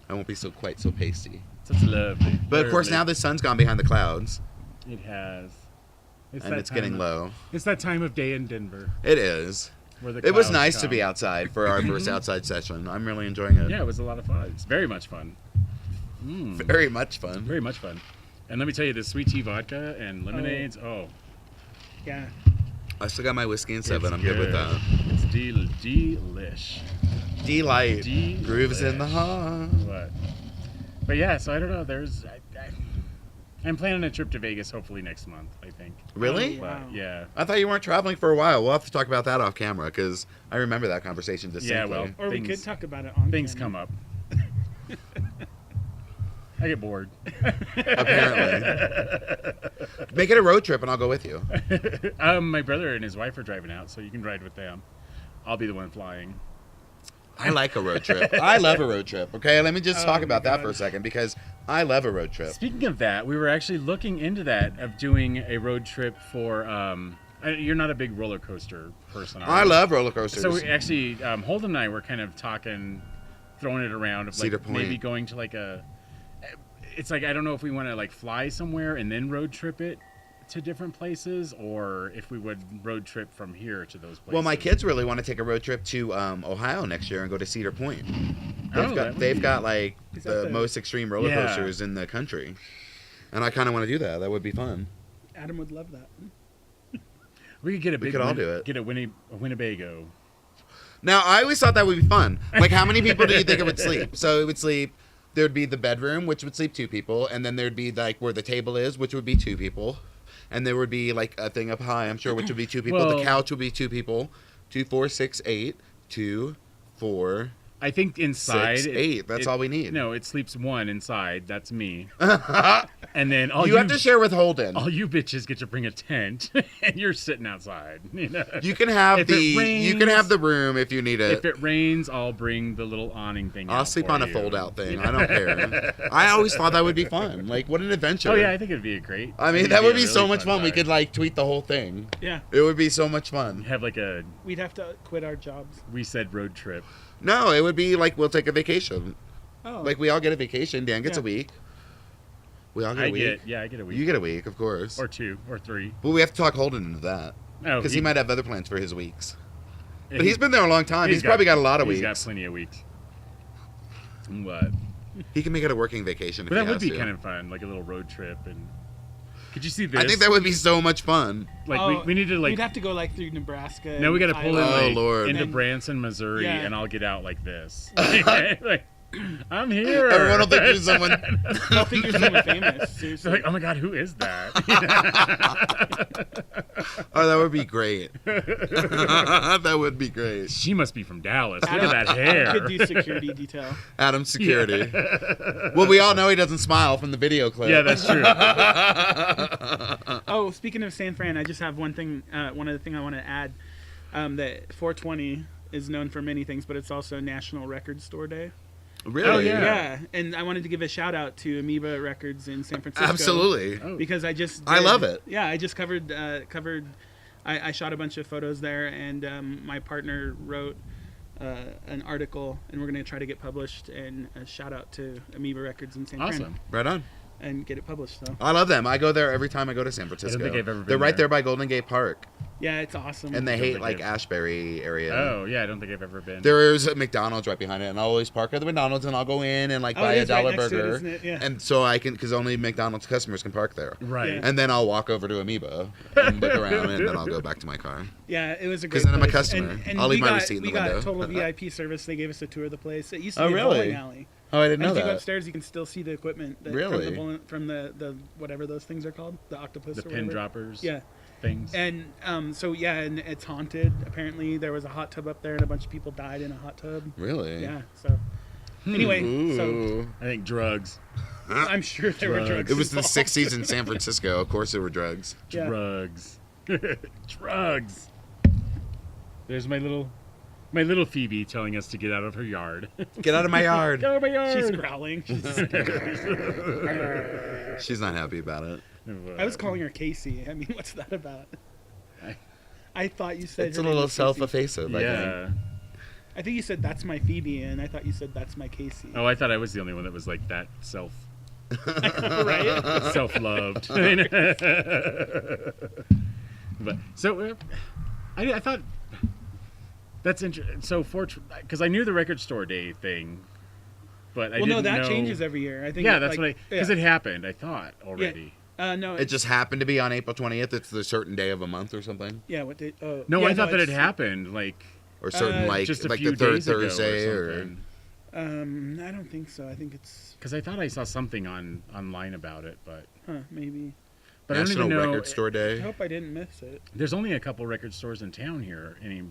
A: I won't be quite so pasty.
B: It's lovely.
A: But of course now the sun's gone behind the clouds.
B: It has.
A: It's getting low.
B: It's that time of day in Denver.
A: It is.
B: It
A: was nice to be outside for our first outside session. I'm really enjoying it.
B: Yeah, it was a lot of fun. It's very much fun.
A: Very much fun.
B: Very much fun. And let me tell you, the sweet tea vodka and lemonades.
C: Yeah.
A: I still got my whiskey and 7. I'm good with that.
B: It's delish.
A: Delight.
B: Delish.
A: Grooves in the heart.
B: What? But yeah, so I don't know. I'm planning a trip to Vegas hopefully next month, I think.
A: Really?
C: Wow.
B: But, yeah.
A: I thought you weren't traveling for a while. We'll have to talk about that off camera because I remember that conversation distinctly.
B: Yeah, well,
C: or we could talk about it on
B: things
C: camera.
B: come up. I get bored.
A: Apparently. Make it a road trip and I'll go with you.
B: My brother and his wife are driving out, so you can ride with them. I'll be the one flying.
A: I like a road trip. I love a road trip. Okay, let me just talk about that for a second because I love a road trip.
B: Speaking of that, we were actually looking into that, of doing a road trip for... you're not a big roller coaster person, are you?
A: I love roller coasters.
B: So we actually, Holden and I were kind of talking, throwing it around of
A: Cedar Point.
B: maybe going to it's I don't know if we want to fly somewhere and then road trip it to different places, or if we would road trip from here to those places.
A: Well, my kids really want to take a road trip to Ohio next year and go to Cedar Point. They've got the most extreme roller coasters in the country, and I kind of want to do that. That would be fun.
C: Adam would love that.
B: We could get a big.
A: We could all do it.
B: Get a Winnebago.
A: Now, I always thought that would be fun. How many people do you think it would sleep? So it would sleep. There'd be the bedroom, which would sleep 2 people, and then there'd be where the table is, which would be 2 people, and there would be a thing up high, I'm sure, which would be 2 people. The couch would be 2 people. 2, 4, 6, 8. 2, 4.
B: I think inside
A: 6, 8. That's all we need.
B: No, it sleeps 1 inside. That's me. And then
A: you have to share with Holden.
B: All you bitches get to bring a tent, and you're sitting outside.
A: You can have the room if you need it.
B: If it rains, I'll bring the little awning thing.
A: I'll sleep on a fold-out thing. I don't care. I always thought that would be fun. What an adventure!
B: Oh yeah, I think it'd be a great.
A: I mean, that would be so much fun. We could tweet the whole thing.
C: Yeah.
A: It would be so much fun.
B: Have
C: We'd have to quit our jobs.
B: We said road trip.
A: No, it would be we'll take a vacation.
C: Oh.
A: We all get a vacation. Dan gets a week. We all get a week.
B: I get a week.
A: You get a week, of course.
B: Or 2 or 3.
A: But we have to talk Holden into that.
B: Oh,
A: Because he might have other plans for his weeks. But he's been there a long time. He's
B: got-
A: probably got a lot of weeks.
B: He's got plenty of weeks. But
A: He can make it a working vacation if
B: that
A: he
B: would
A: has
B: be
A: to.
B: kind of fun, like a little road trip. And could you see this?
A: I think that would be so much fun.
B: Like we need to like.
C: We'd have to go like through Nebraska.
B: No, we got to pull in
A: Oh,
B: like,
A: Lord.
B: into
C: And-
B: Branson, Missouri,
C: Yeah.
B: and I'll get out like this. Like, I'm here.
A: Everyone will think you're someone.
C: They'll think you're someone famous.
B: They're
C: Seriously.
B: like, oh my god, who is that?
A: Oh, that would be great. That would be great.
B: She must be from Dallas. Look
C: Adam-
B: at that
C: Adam could
B: hair.
C: do security detail.
A: Adam's security. Well, we all know he doesn't smile from the video clip.
B: Yeah, that's true.
C: Oh, speaking of San Fran, I just have one thing. One other thing I want to add. That 420 is known for many things, but it's also National Record Store Day.
A: Really?
B: Oh, yeah.
C: Yeah, and I wanted to give a shout out to Amoeba Records in San Francisco.
A: Absolutely.
B: Oh.
C: Because I just
A: I love it.
C: Yeah, I just covered. I shot a bunch of photos there, and my partner wrote an article, and we're going to try to get published. And a shout out to Amoeba Records in San Fran.
B: Awesome.
A: Right on.
C: And get it published. So
A: I love them. I go there every time I go to San Francisco.
B: think I've ever
A: They're
B: been
A: right
B: there.
A: there by Golden Gate Park.
C: yeah, it's awesome.
A: And they
B: don't
A: hate
B: think
A: like
B: I've-
A: Ashbury area.
B: Oh yeah, I don't think I've ever been.
A: There's a McDonald's right behind it, and I'll always park at the McDonald's, and I'll go in and like
C: Oh,
A: buy
C: it
A: a
C: is right
A: dollar
C: next to it,
A: burger,
C: isn't it? Yeah.
A: and so I can, because only McDonald's customers can park there.
B: Right.
C: Yeah.
A: And then I'll walk over to Amoeba and look around, and then I'll go back to my car.
C: Yeah, it was a great.
A: 'Cause then I'm a
C: place.
A: customer.
C: And
A: I'll
C: we
A: leave my
C: got,
A: receipt in the
C: we got
A: window.
C: total VIP service. They gave us a tour of the place. It used to
A: Oh,
C: be a
A: really?
C: bowling alley.
A: Oh, I didn't know
C: And if you go
A: that.
C: upstairs, you can still see the equipment.
A: Really?
C: From the whatever those things are called, the octopus.
B: The
C: or
B: pin
C: whatever.
B: droppers.
C: Yeah,
B: Things.
C: and so yeah, and it's haunted. Apparently, there was a hot tub up there, and a bunch of people died in a hot tub.
A: Really?
C: Yeah. So anyway, so
A: Ooh.
B: I think drugs.
C: I'm sure there were drugs.
A: It was the
C: involved.
A: 60s in San Francisco. Of course, there were drugs.
C: Yeah.
B: Drugs. Drugs. There's my little Phoebe telling us to get out of her yard.
A: Get out of my yard.
B: Get out of my yard.
C: She's growling.
A: She's not happy about it.
C: I was calling her Casey. I mean, what's that about? I thought you said
A: It's a
C: her name
A: little
C: was Casey.
A: self-effacing, I think.
B: Yeah.
C: I think you said that's my Phoebe, and I thought you said that's my Casey.
B: Oh, I thought I was the only one that was like that
C: Right?
B: self-loved. But so I thought that's interesting. So because I knew the record store day thing, but I
C: Well, no,
B: didn't
C: that
B: know.
C: changes every year. I think.
B: Yeah,
C: it,
B: that's
C: like,
B: what because it happened. I thought already.
C: No,
A: It just happened to be on April 20th. It's the certain day of a month or something.
C: Yeah. What did? Oh,
B: No,
C: yeah,
B: I thought that it
C: it's-
B: happened like
A: Or certain, like
B: just a
A: like
B: few
A: the third
B: days ago
A: Thursday
B: or
A: or...
B: something.
C: I don't think so. I think it's.
B: Because I thought I saw something online about it, but
C: Maybe.
B: I don't
A: National
B: even know.
A: Record Store
C: I
A: Day.
C: hope I didn't miss it.
B: There's only a couple record stores in town here, and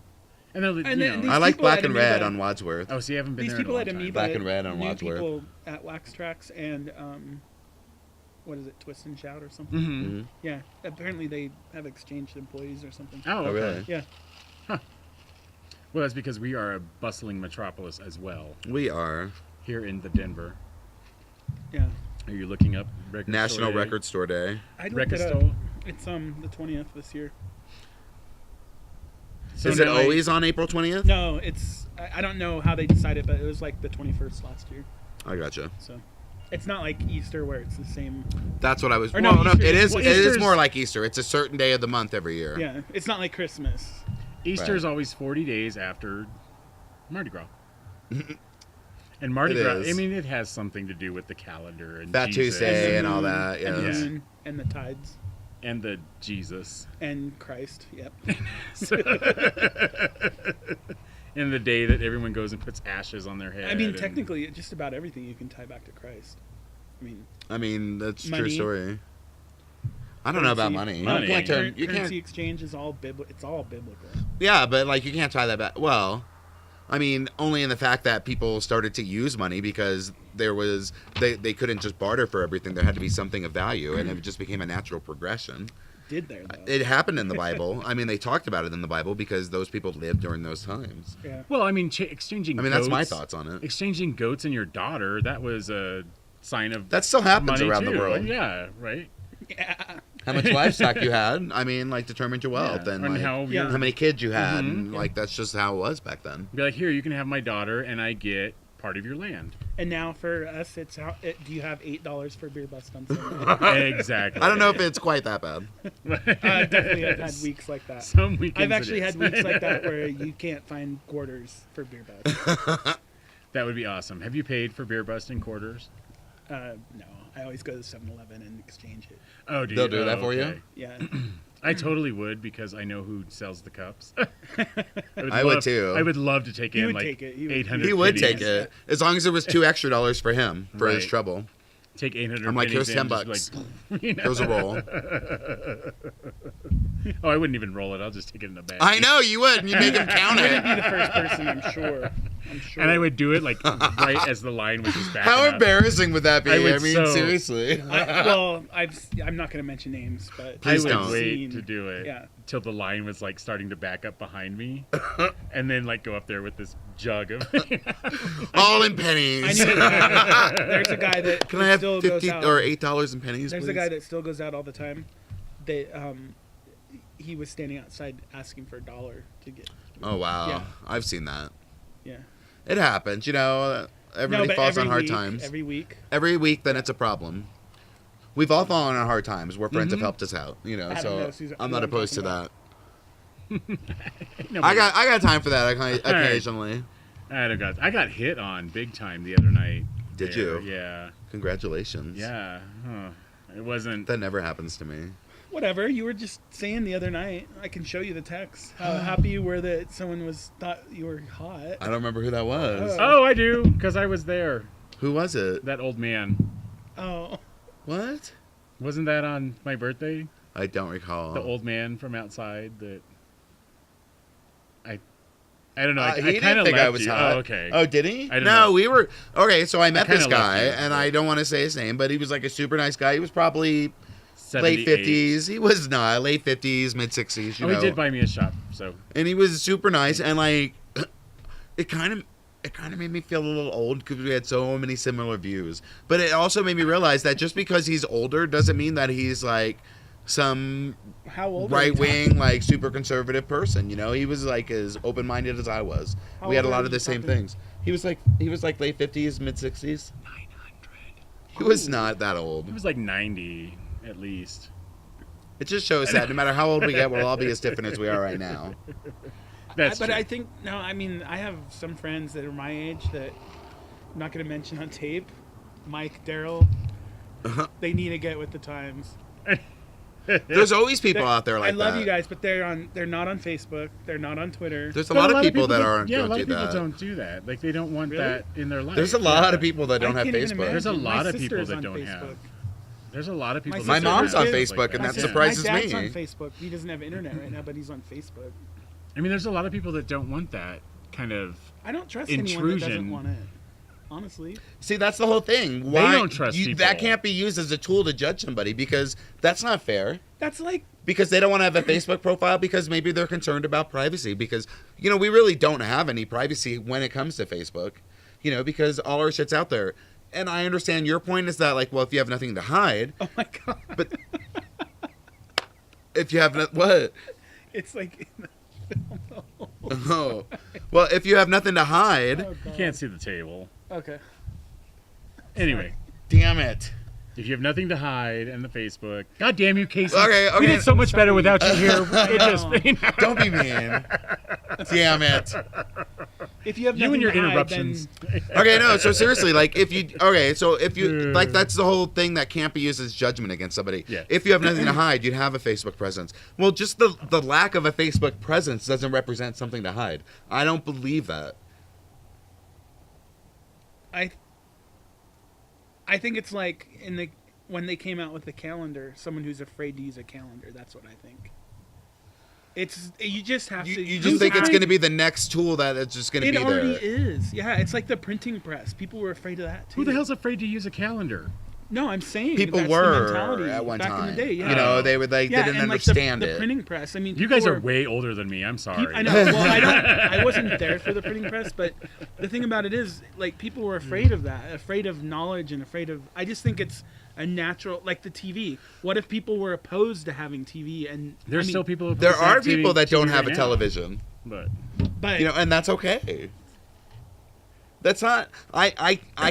B: they're,
C: And
B: you
C: then
B: know.
C: these
A: I like
C: people
A: Black
C: at
A: and Red
C: Amoeba-
A: on Wadsworth.
B: Oh, see, I haven't been
C: These
B: there in a
C: people
B: long
C: at
B: time.
C: Amoeba.
A: Black and Red on
C: knew
A: Wadsworth.
C: people at Wax Tracks and what is it, Twist and Shout or something?
B: Mhm.
A: Mhm.
C: Yeah. Apparently they have exchanged employees or something.
B: Oh,
A: Oh,
B: okay.
A: really?
C: Yeah.
B: Well, that's because we are a bustling metropolis as well
A: We are.
B: here in the Denver.
C: Yeah.
B: Are you looking up record
A: National
B: store day?
A: Record Store Day.
C: I looked
B: Record
C: it up.
B: store?
C: It's the 20th this year.
B: So
A: Is it
B: now I-
A: always on April 20th?
C: No, it's I don't know how they decided, but it was like the 21st last year.
A: I gotcha.
C: So it's not like Easter where it's the same.
A: That's what I was...
C: Or
A: Well,
C: no,
A: no,
C: Easter
A: it
C: is-
A: is,
C: well,
A: it is
B: Easter's-
A: more like Easter. It's a certain day of the month every year.
C: Yeah, it's not like Christmas.
B: Easter is
A: Right.
B: always 40 days after Mardi Gras. And Mardi
A: It
B: Gras,
A: is.
B: I mean, it has something to do with the calendar and
A: Fat
B: Jesus
A: Tuesday and all
C: moon,
A: that,
C: And the
A: yes.
C: moon and the tides
B: and the Jesus.
C: and Christ. Yep.
B: And the day that everyone goes and puts ashes on their head.
C: I mean,
B: and-
C: technically, just about everything you can tie back to Christ. I mean,
A: That's a true
C: Money.
A: story. I don't know about
C: currency-
A: money.
B: Money.
A: You can't turn... You
C: currency
A: can't...
C: exchange is all it's all biblical.
A: Yeah, but like you can't tie that back. Well, I mean, only in the fact that people started to use money because there was they couldn't just barter for everything. There had to be something of value, and it just became a natural progression.
C: Did there though?
A: It happened in the Bible. I mean, they talked about it in the Bible because those people lived during those times.
C: Yeah.
B: Well, I mean, exchanging
A: I mean,
B: goats,
A: that's my thoughts on it.
B: Exchanging goats and your daughter, that was a sign of
A: That still happens
B: money
A: around
B: too.
A: the world.
B: Yeah, right?
C: Yeah.
A: How much livestock you had, I mean, like determined your wealth,
B: Yeah.
A: and
B: And
A: like
B: how
C: Yeah.
B: you're-
A: how many kids you had,
B: Mhm.
A: and like that's just how it was back then.
B: Be like, here, you can have my daughter, and I get part of your land.
C: And now for us, do you have $8 for beer bust on Sunday?
B: Exactly.
A: I don't know if it's quite that bad.
C: Definitely, I've had weeks like that.
B: Some weekends
C: I've actually
B: it is.
C: had weeks like that where you can't find quarters for beer bust.
B: That would be awesome. Have you paid for beer bust in quarters?
C: No, I always go to 7-Eleven and exchange it.
B: Oh, do you?
A: They'll do that for you?
B: Okay.
C: Yeah.
B: I totally would because I know who sells the cups.
A: I would too.
B: I would love to take
C: He
B: in
C: would
B: like
C: take it. He would.
B: 800
A: He would
B: pennies.
A: take it as long as it was $2 extra for him for his
B: Right.
A: trouble.
B: Take 800
A: I'm like,
B: pennies
A: here's
B: in,
A: $10.
B: just like, you know.
A: Here's a roll.
B: Oh, I wouldn't even roll it. I'll just take it in a bag.
A: I know you would. And you make him count
C: You'd be
A: it.
C: the first person, I'm sure.
B: And I would do it like right as the line was just backing
A: How
B: up.
A: embarrassing would that be?
B: I would
A: I mean,
B: so-
A: seriously.
C: I'm not going to mention names, but
A: Please
B: I would
A: don't.
B: wait to do it
C: Yeah.
B: till the line was like starting to back up behind me, and then like go up there with this jug of.
A: All in
C: I
A: pennies.
C: knew there's a guy that
A: Can I have
C: still
A: 50
C: goes out.
A: or $8 in pennies,
C: There's
A: please?
C: a guy that still goes out all the time. That he was standing outside asking for $1 to get.
A: Oh, wow.
C: Yeah.
A: I've seen that.
C: Yeah.
A: It happens, you know. Everybody falls on hard
C: week,
A: times.
C: Every week.
A: Every week, then it's a problem. We've all fallen on hard times where friends have helped us out, you know.
C: Adam
A: So
C: knows who
A: I'm not
C: I'm
A: opposed to
C: talking
A: that.
B: No,
A: I got time for that occasionally.
B: I got hit on big time the other night.
A: Did
B: there.
A: you?
B: Yeah.
A: Congratulations.
B: Yeah. Huh. It wasn't.
A: That never happens to me.
C: Whatever. You were just saying the other night. I can show you the text. How happy you were that someone thought you were hot.
A: I don't remember who that was.
B: Oh, I do, because I was there.
A: Who was it?
B: That old man.
C: Oh.
A: What?
B: Wasn't that on my birthday?
A: I don't recall.
B: The old man from outside that. I don't know.
A: He
B: I
A: didn't
B: kind of
A: think
B: left
A: I was
B: you.
A: hot.
B: Oh, okay.
A: Oh, did he?
B: I don't
A: No,
B: know.
A: we were okay. So I met this
B: kinda left
A: guy,
B: you,
A: and
B: but-
A: I don't want to say his name, but he was like a super nice guy. He was probably
B: 78.
A: late 50s. He was not late 50s, mid 60s. You know.
B: He did buy me a shop, so.
A: And he was super nice, and like, it kind of made me feel a little old because we had so many similar views. But it also made me realize that just because he's older doesn't mean that he's like some
C: How old are we
A: right wing,
C: talking?
A: like super conservative person. You know, he was like as open minded as I was.
C: How
A: We had a
C: old
A: lot
C: are
A: of the
C: you
A: same
C: talking?
A: things. He was like late 50s, mid 60s. 900. He was not that old.
B: He was like 90 at least.
A: It just shows that no matter how old we get, we'll all be as different as we are right now.
B: That's
C: But
B: true.
C: I think I mean I have some friends that are my age that I'm not going to mention on tape. Mike, Daryl, they need to get with the times.
A: There's always people out there like
C: I love
A: that.
C: you guys, but they're not on Facebook. They're not on Twitter.
A: There's a
B: But
A: lot of people that
B: don't-
A: aren't
B: Yeah, a
A: don't
B: lot
A: do
B: of people
A: that.
B: don't do that. Like they don't want
C: Really?
B: that in their life.
A: There's a lot of people that don't
C: I
A: have
C: can't even
A: Facebook.
C: imagine.
B: There's a lot
C: My
B: of people
C: sister's
B: that
C: on
B: don't
C: Facebook.
B: have. There's a lot of people.
C: My
B: that
A: mom's
B: don't
A: on
B: have
A: Facebook,
B: like
A: and
B: that.
A: that surprises
C: my dad's
A: me.
C: on Facebook. He doesn't have internet right now, but he's on Facebook.
B: I mean, there's a lot of people that don't want that kind of.
C: I don't trust anyone that doesn't
B: Intrusion.
C: want it. Honestly,
A: See, that's the whole thing. Why
B: don't trust
A: That
B: people.
A: can't be used as a tool to judge somebody because that's not fair.
C: that's like
A: Because they don't want to have a Facebook profile because maybe they're concerned about privacy. Because, you know, we really don't have any privacy when it comes to Facebook, you know, because all our shit's out there. And I understand your point is that, like, well, if you have nothing to hide,
C: oh my god,
A: but if you have what?
C: it's like
A: Oh, well, if you have nothing to hide,
C: oh,
B: You
C: God.
B: can't see the table.
C: Okay,
B: Anyway,
A: damn it.
B: if you have nothing to hide and the Facebook, God damn you, Casey.
A: Okay,
B: We
A: okay.
B: did so much better without you here. It just,
A: Don't be mean. Damn it.
C: if you have
B: you
C: nothing
B: and your
C: to hide,
B: interruptions.
A: Okay, no, so seriously, like, if you, like, that's the whole thing that can't be used as judgment against somebody.
B: Yeah.
A: If you have nothing to hide, you'd have a Facebook presence. Well, just the lack of a Facebook presence doesn't represent something to hide. I don't believe that.
C: I think it's like when they came out with the calendar, someone who's afraid to use a calendar. That's what I think. You just have to.
A: You just think it's going to be the next tool that it's just going to
C: It
A: be
C: already
A: there.
C: is. Yeah, it's like the printing press. People were afraid of that too.
B: Who the hell's afraid to use a calendar?
C: No, I'm saying
A: People
C: that's the
A: were
C: mentality
A: at one
C: back
A: time.
C: in the day. Yeah,
A: You know, they would like
C: yeah,
A: didn't
C: and
A: understand
C: like the
A: it.
C: printing press. I mean,
B: You
C: people
B: guys are
C: were-
B: way older than me. I'm sorry.
C: I know. Well, I wasn't there for the printing press, but the thing about it is, like, people were afraid of that, afraid of knowledge, and afraid of. I just think it's a natural, like the TV. What if people were opposed to having TV? And
B: There's still people.
A: There
B: opposed to
A: are
B: have
A: people that
B: TV
A: don't have
B: right
A: a
B: now.
A: television,
B: But
C: but
A: you know, and that's okay. That's not. I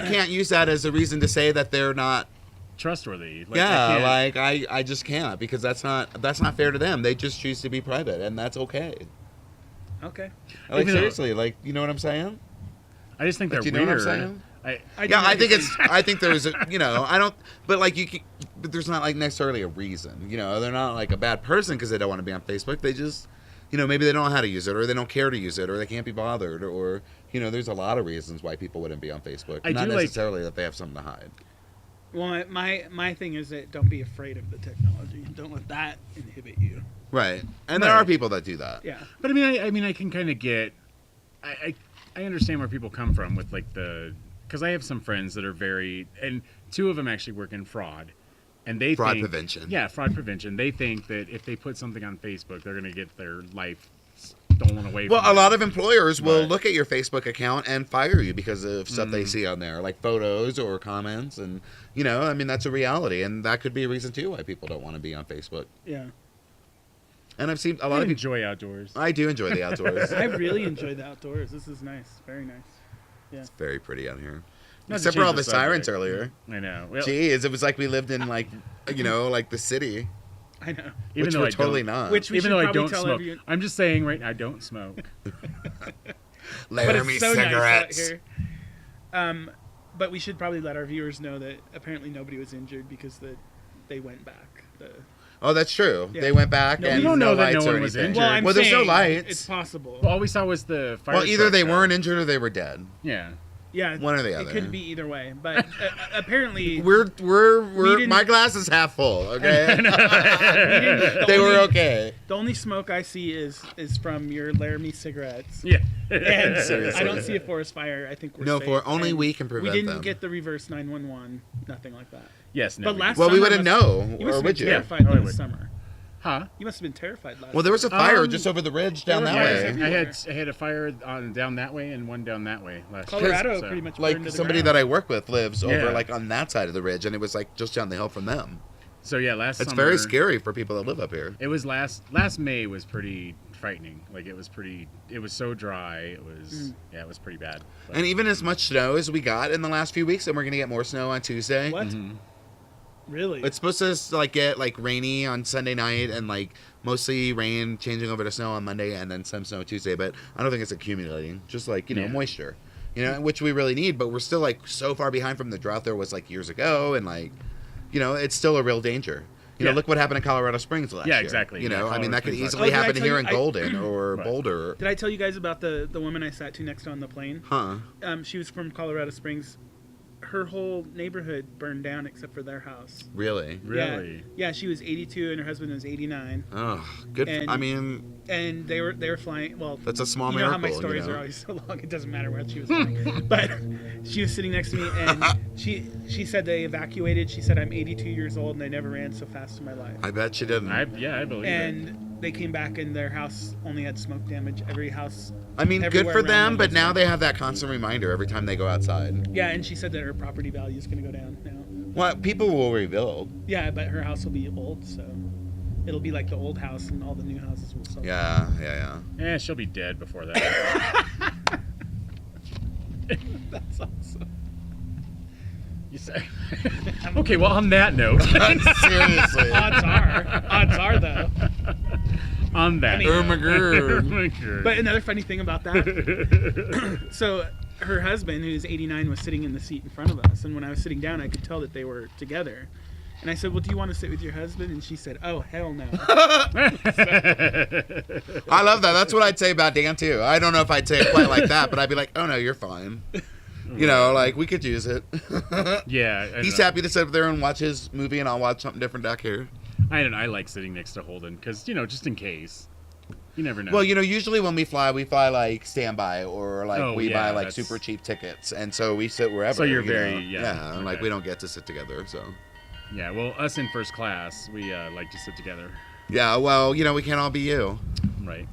A: can't use that as a reason to say that they're not
B: trustworthy.
A: I just can't, because that's not fair to them. They just choose to be private, and that's okay.
C: Okay.
A: Like, seriously, like, you know what I'm saying?
B: I just think
A: Like,
B: they're
A: you know
B: weird.
A: what I'm saying?
C: I
A: I think there's I don't, but like but there's not like necessarily a reason, they're not like a bad person because they don't want to be on Facebook. They just, maybe they don't know how to use it, or they don't care to use it, or they can't be bothered, or, there's a lot of reasons why people wouldn't be on Facebook. Not necessarily that they have something to hide.
C: Well, my thing is that don't be afraid of the technology. Don't let that inhibit you.
A: Right. And there are people that do that.
C: Yeah.
B: But I mean, I can kind of get, I understand where people come from with like because I have some friends that are and two of them actually work in fraud, and they
A: fraud
B: think,
A: prevention.
B: Yeah, fraud prevention. They think that if they put something on Facebook, they're going to get their life stolen away.
A: Well, a lot of employers will look at your Facebook account and fire you because of stuff they see on there, like photos or comments, and I mean, that's a reality, and that could be a reason too why people don't want to be on Facebook.
C: Yeah.
A: And I've seen a lot of people
B: enjoy outdoors.
A: I do enjoy the outdoors.
C: I really enjoy the outdoors. This is nice. Very nice. Yeah.
A: It's very pretty out here.
B: Not
A: Except for all the sirens earlier.
B: I know. Well,
A: Jeez, it was like we lived in like, like the city.
C: I know.
A: Which we're totally not.
C: Which we
B: even
C: should
B: though I
C: probably
B: don't
C: tell
B: smoke.
C: everyone.
B: I'm just saying, right? I don't smoke.
A: Laramie
C: so
A: cigarettes.
C: nice out here. But we should probably let our viewers know that apparently nobody was injured because they went back.
A: Oh, that's true.
C: Yeah.
A: They went back
C: No,
A: and
C: we don't
B: know
A: no
B: that no
A: lights or
B: one was
A: anything.
B: injured.
C: Well,
A: there's no lights.
C: It's possible.
B: Well, all we saw was the fire.
A: Well, either they
B: truck,
A: weren't injured or they were dead.
B: Yeah.
C: Yeah,
A: one or the other.
C: It could be either way, but apparently
A: we're my glass is half full. Okay, they were okay.
C: The only smoke I see is from your Laramie cigarettes.
B: Yeah,
C: and
A: seriously.
C: I don't see a forest fire. I think we're safe.
A: Only
C: and
A: we can prevent
C: them. We didn't
A: them.
C: get the reverse 911, nothing like that.
B: Yes, no.
C: But last
A: well,
C: summer
A: we wouldn't know,
C: you
A: or would you?
C: Terrified
B: Yeah.
C: last summer.
B: Huh?
C: You must have been terrified last.
A: Well, there was a fire
B: summer.
A: just over the ridge down that
C: fires
A: way.
B: I had a fire down that way and one down that way last year.
C: Colorado
B: so.
C: pretty much burned
A: Like
C: to the
A: somebody
C: ground.
A: that I work with lives over
B: Yeah.
A: like on that side of the ridge, and it was like just down the hill from them.
B: So yeah, last
A: It's
B: summer.
A: very scary for people that live up here.
B: It was last May was pretty frightening. Like it was so dry. It was it was pretty bad. But.
A: And even as much snow as we got in the last few weeks, and we're gonna get more snow on Tuesday.
C: What?
B: Mhm.
C: Really?
A: It's supposed to like get like rainy on Sunday night and like mostly rain changing over to snow on Monday and then some snow Tuesday, but I don't think it's accumulating. Just like, moisture. Which we really need, but we're still like so far behind from the drought there was like years ago, and like it's still a real danger. You know, look what happened in Colorado Springs last year.
B: Yeah, exactly.
A: I mean that could
B: Springs
A: easily
C: last year.
A: happen
C: Oh, did I
A: here
C: tell
A: in
C: you-
A: Golden or
B: Right.
A: Boulder.
C: Did I tell you guys about the woman I sat to next on the plane?
A: Huh.
C: She was from Colorado Springs. Her whole neighborhood burned down except for their house.
A: Really?
B: Really?
C: Yeah, she was 82 and her husband was 89.
A: Oh, good.
C: And-
A: I mean,
C: And they were flying. Well,
A: that's a small
C: you know how
A: miracle.
C: my stories
A: you know?
C: are always so long. It doesn't matter where she was flying. But she was sitting next to me, and she said they evacuated. She said, "I'm 82 years old, and I never ran so fast in my life."
A: I bet she didn't.
B: I believe it.
C: And they came back, and their house only had smoke damage. Every house.
A: I mean, good
C: everywhere
A: for
C: around
A: them, but
C: was
A: now
C: smoke.
A: they have that constant reminder every time they go outside.
C: Yeah, and she said that her property value is going to go down now.
A: Well, people will rebuild.
C: Yeah, but her house will be old, so it'll be like the old house, and all the new houses will sell.
A: Yeah.
B: She'll be dead before that.
C: That's awesome.
B: You say. Okay, well, on that note.
A: Seriously.
C: Odds are though.
B: On that.
C: I mean-
B: Ermagerd.
C: But another funny thing about that, so her husband, who's 89, was sitting in the seat in front of us, and when I was sitting down, I could tell that they were together. And I said, "Well, do you want to sit with your husband?" And she said, "Oh, hell no."
A: I love that. That's what I'd say about Dan too. I don't know if I'd say it quite like that, but I'd be like, "Oh no, you're fine." Like we could use it.
B: Yeah.
A: He's happy to sit up there and watch his movie, and I'll watch something different back here.
B: I don't know. I like sitting next to Holden because, just in case. You never know.
A: Well, usually when we fly like standby or like we buy like
B: that's-
A: super cheap tickets, and so we sit wherever.
B: So you're
A: you know?
B: very-
A: and like
B: okay.
A: we don't get to sit together, so.
B: Yeah, well, us in first class, we like to sit together.
A: Yeah, well, we can't all be you.
B: Right.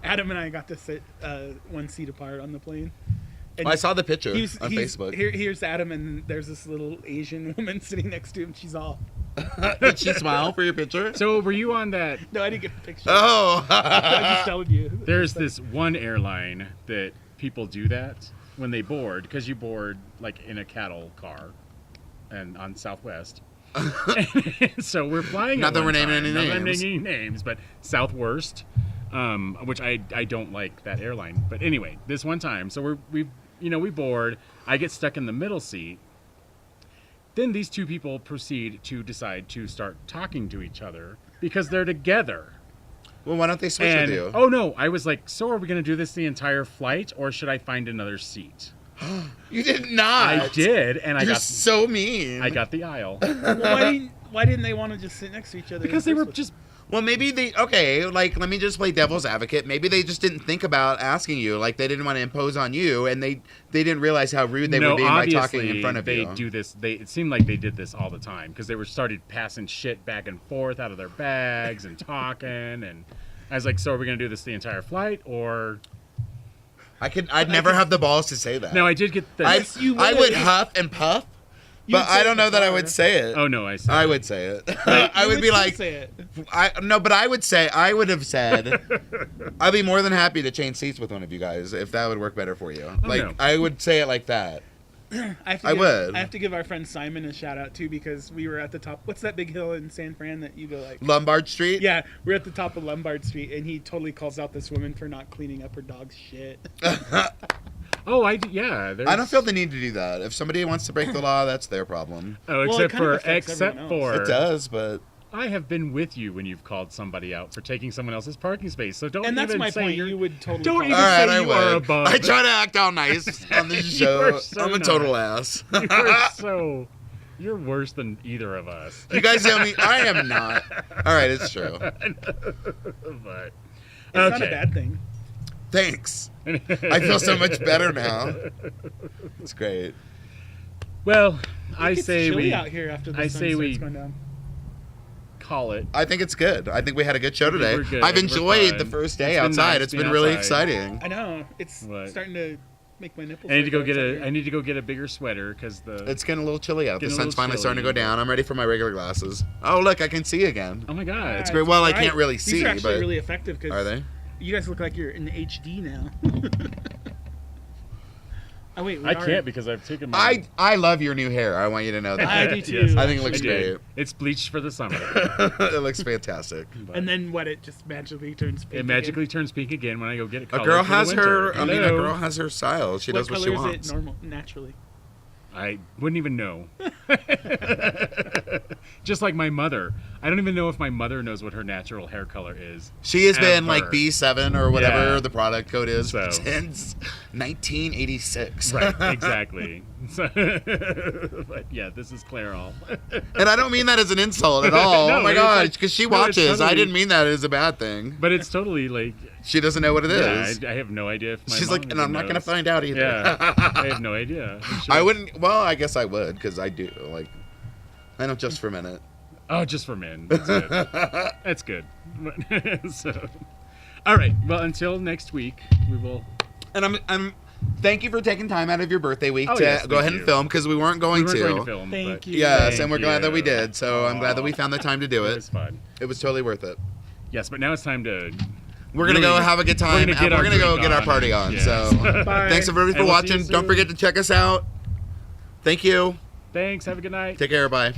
C: Adam and I got to sit one seat apart on the plane. And
A: I saw the picture on
C: he's-
A: Facebook.
C: Here's Adam, and there's this little Asian woman sitting next to him. She's all.
A: Did she smile for your picture?
B: So were you on that?
C: No, I didn't get a picture.
A: Oh.
C: I'm just telling you.
B: There's this one airline that people do that. when they board, because you board like in a cattle car, and on Southwest. So we're flying.
A: Not that we're naming any names.
B: Not naming any names, but Southwest, which I don't like that airline. But anyway, this one time, so we board. I get stuck in the middle seat. Then these two people proceed to decide to start talking to each other because they're together.
A: Well, why don't they switch with you?
B: Oh no, I was like, so are we going to do this the entire flight, or should I find another seat?
A: You did not.
B: I did, and
A: You're so mean.
B: I got the aisle.
C: Well, why didn't they want to just sit next to each other?
B: Because they were just...
A: Well, maybe let me just play devil's advocate. Maybe they just didn't think about asking you. Like, they didn't want to impose on you, and they didn't realize how rude they were being by talking in front of you.
B: They do this. It seemed like they did this all the time because they started passing shit back and forth out of their bags and talking. And I was like, so are we going to do this the entire flight, or...
A: I'd never have the balls to say that.
B: No, I did get the...
A: I would huff and puff. But I don't know that I would say it.
B: Oh no,
A: I would say it. I would be like,
C: say it.
A: I would have said, I'd be more than happy to change seats with one of you guys if that would work better for you. I would say it like that. I would.
C: I have to give our friend Simon a shout out too because we were at the top. What's that big hill in San Fran that you go like?
A: Lombard Street?
C: Yeah, we're at the top of Lombard Street, and he totally calls out this woman for not cleaning up her dog's shit.
B: Oh, yeah.
A: I don't feel the need to do that. If somebody wants to break the law, that's their problem.
B: Oh, except for
A: it does, but
B: I have been with you when you've called somebody out for taking someone else's parking space. So don't.
C: And that's
B: even
C: my
B: say
C: point.
B: You're,
C: you would totally.
B: Don't even
A: all right,
B: say
A: I
B: you are
A: would.
B: above.
A: I try to act all nice on this show. I'm a total ass.
B: You're worse than either of us.
A: You guys tell me I am not. All right, it's true.
B: But
C: it's not a bad thing.
A: Thanks. I feel so much better now. It's great.
B: Well,
C: It's chilly out here after the sun starts going down.
B: Call it.
A: I think it's good. I think we had a good show today.
B: We're good.
A: I've enjoyed the first day outside. It's been really exciting.
C: I know. It's starting to make my nipples.
B: I need to go get a bigger sweater because
A: it's getting a little chilly out. The sun's finally starting to go down. I'm ready for my regular glasses. Oh, look, I can see again.
B: Oh my god,
A: it's great. Well, I can't really see.
C: These are actually
A: but
C: really effective.
A: Are they?
C: You guys look like you're in HD now. Oh wait,
B: I can't because I've taken my.
A: I love your new hair. I want you to know that.
C: I do too.
B: Yes,
A: I think it looks great.
B: It's bleached for the summer.
A: It looks fantastic.
C: And then what? It just magically turns pink.
B: It magically turns pink again when I go get it.
A: A girl has her. I mean, a girl has her style. She does what she wants.
C: What color is it normal, naturally?
B: I wouldn't even know. Just like my mother. I don't even know if my mother knows what her natural hair color is.
A: She has been like B7 or whatever the product code is since 1986.
B: Right, exactly. So, but yeah, this is Clairol.
A: And I don't mean that as an insult at all.
B: No,
A: oh my gosh, because she watches.
B: Totally,
A: I didn't mean that as a bad thing.
B: But it's totally like...
A: She doesn't know what it is.
B: I have no idea if my
A: She's
B: mom
A: like, and I'm not going to find out either.
B: Yeah, I have no idea.
A: I wouldn't... Well, I guess I would, because I do. Like, I know just for a minute.
B: Oh, just for men. That's good. That's good. So, all right. Well, until next week, we will...
A: And I'm thank you for taking time out of your birthday week to
B: yes,
A: go ahead and film, because we weren't going to.
B: Film,
C: Thank you.
A: Yes, and we're glad that we did. So I'm glad that we found the time to do it.
B: It was fun.
A: It was totally worth it.
B: Yes, but now it's time to...
A: We're going to go have a good time. We're going to go get our party on.
B: Yes.
A: So thanks everybody for watching. Don't forget to check us out. Thank you.
B: Thanks. Have a good night.
A: Take care. Bye.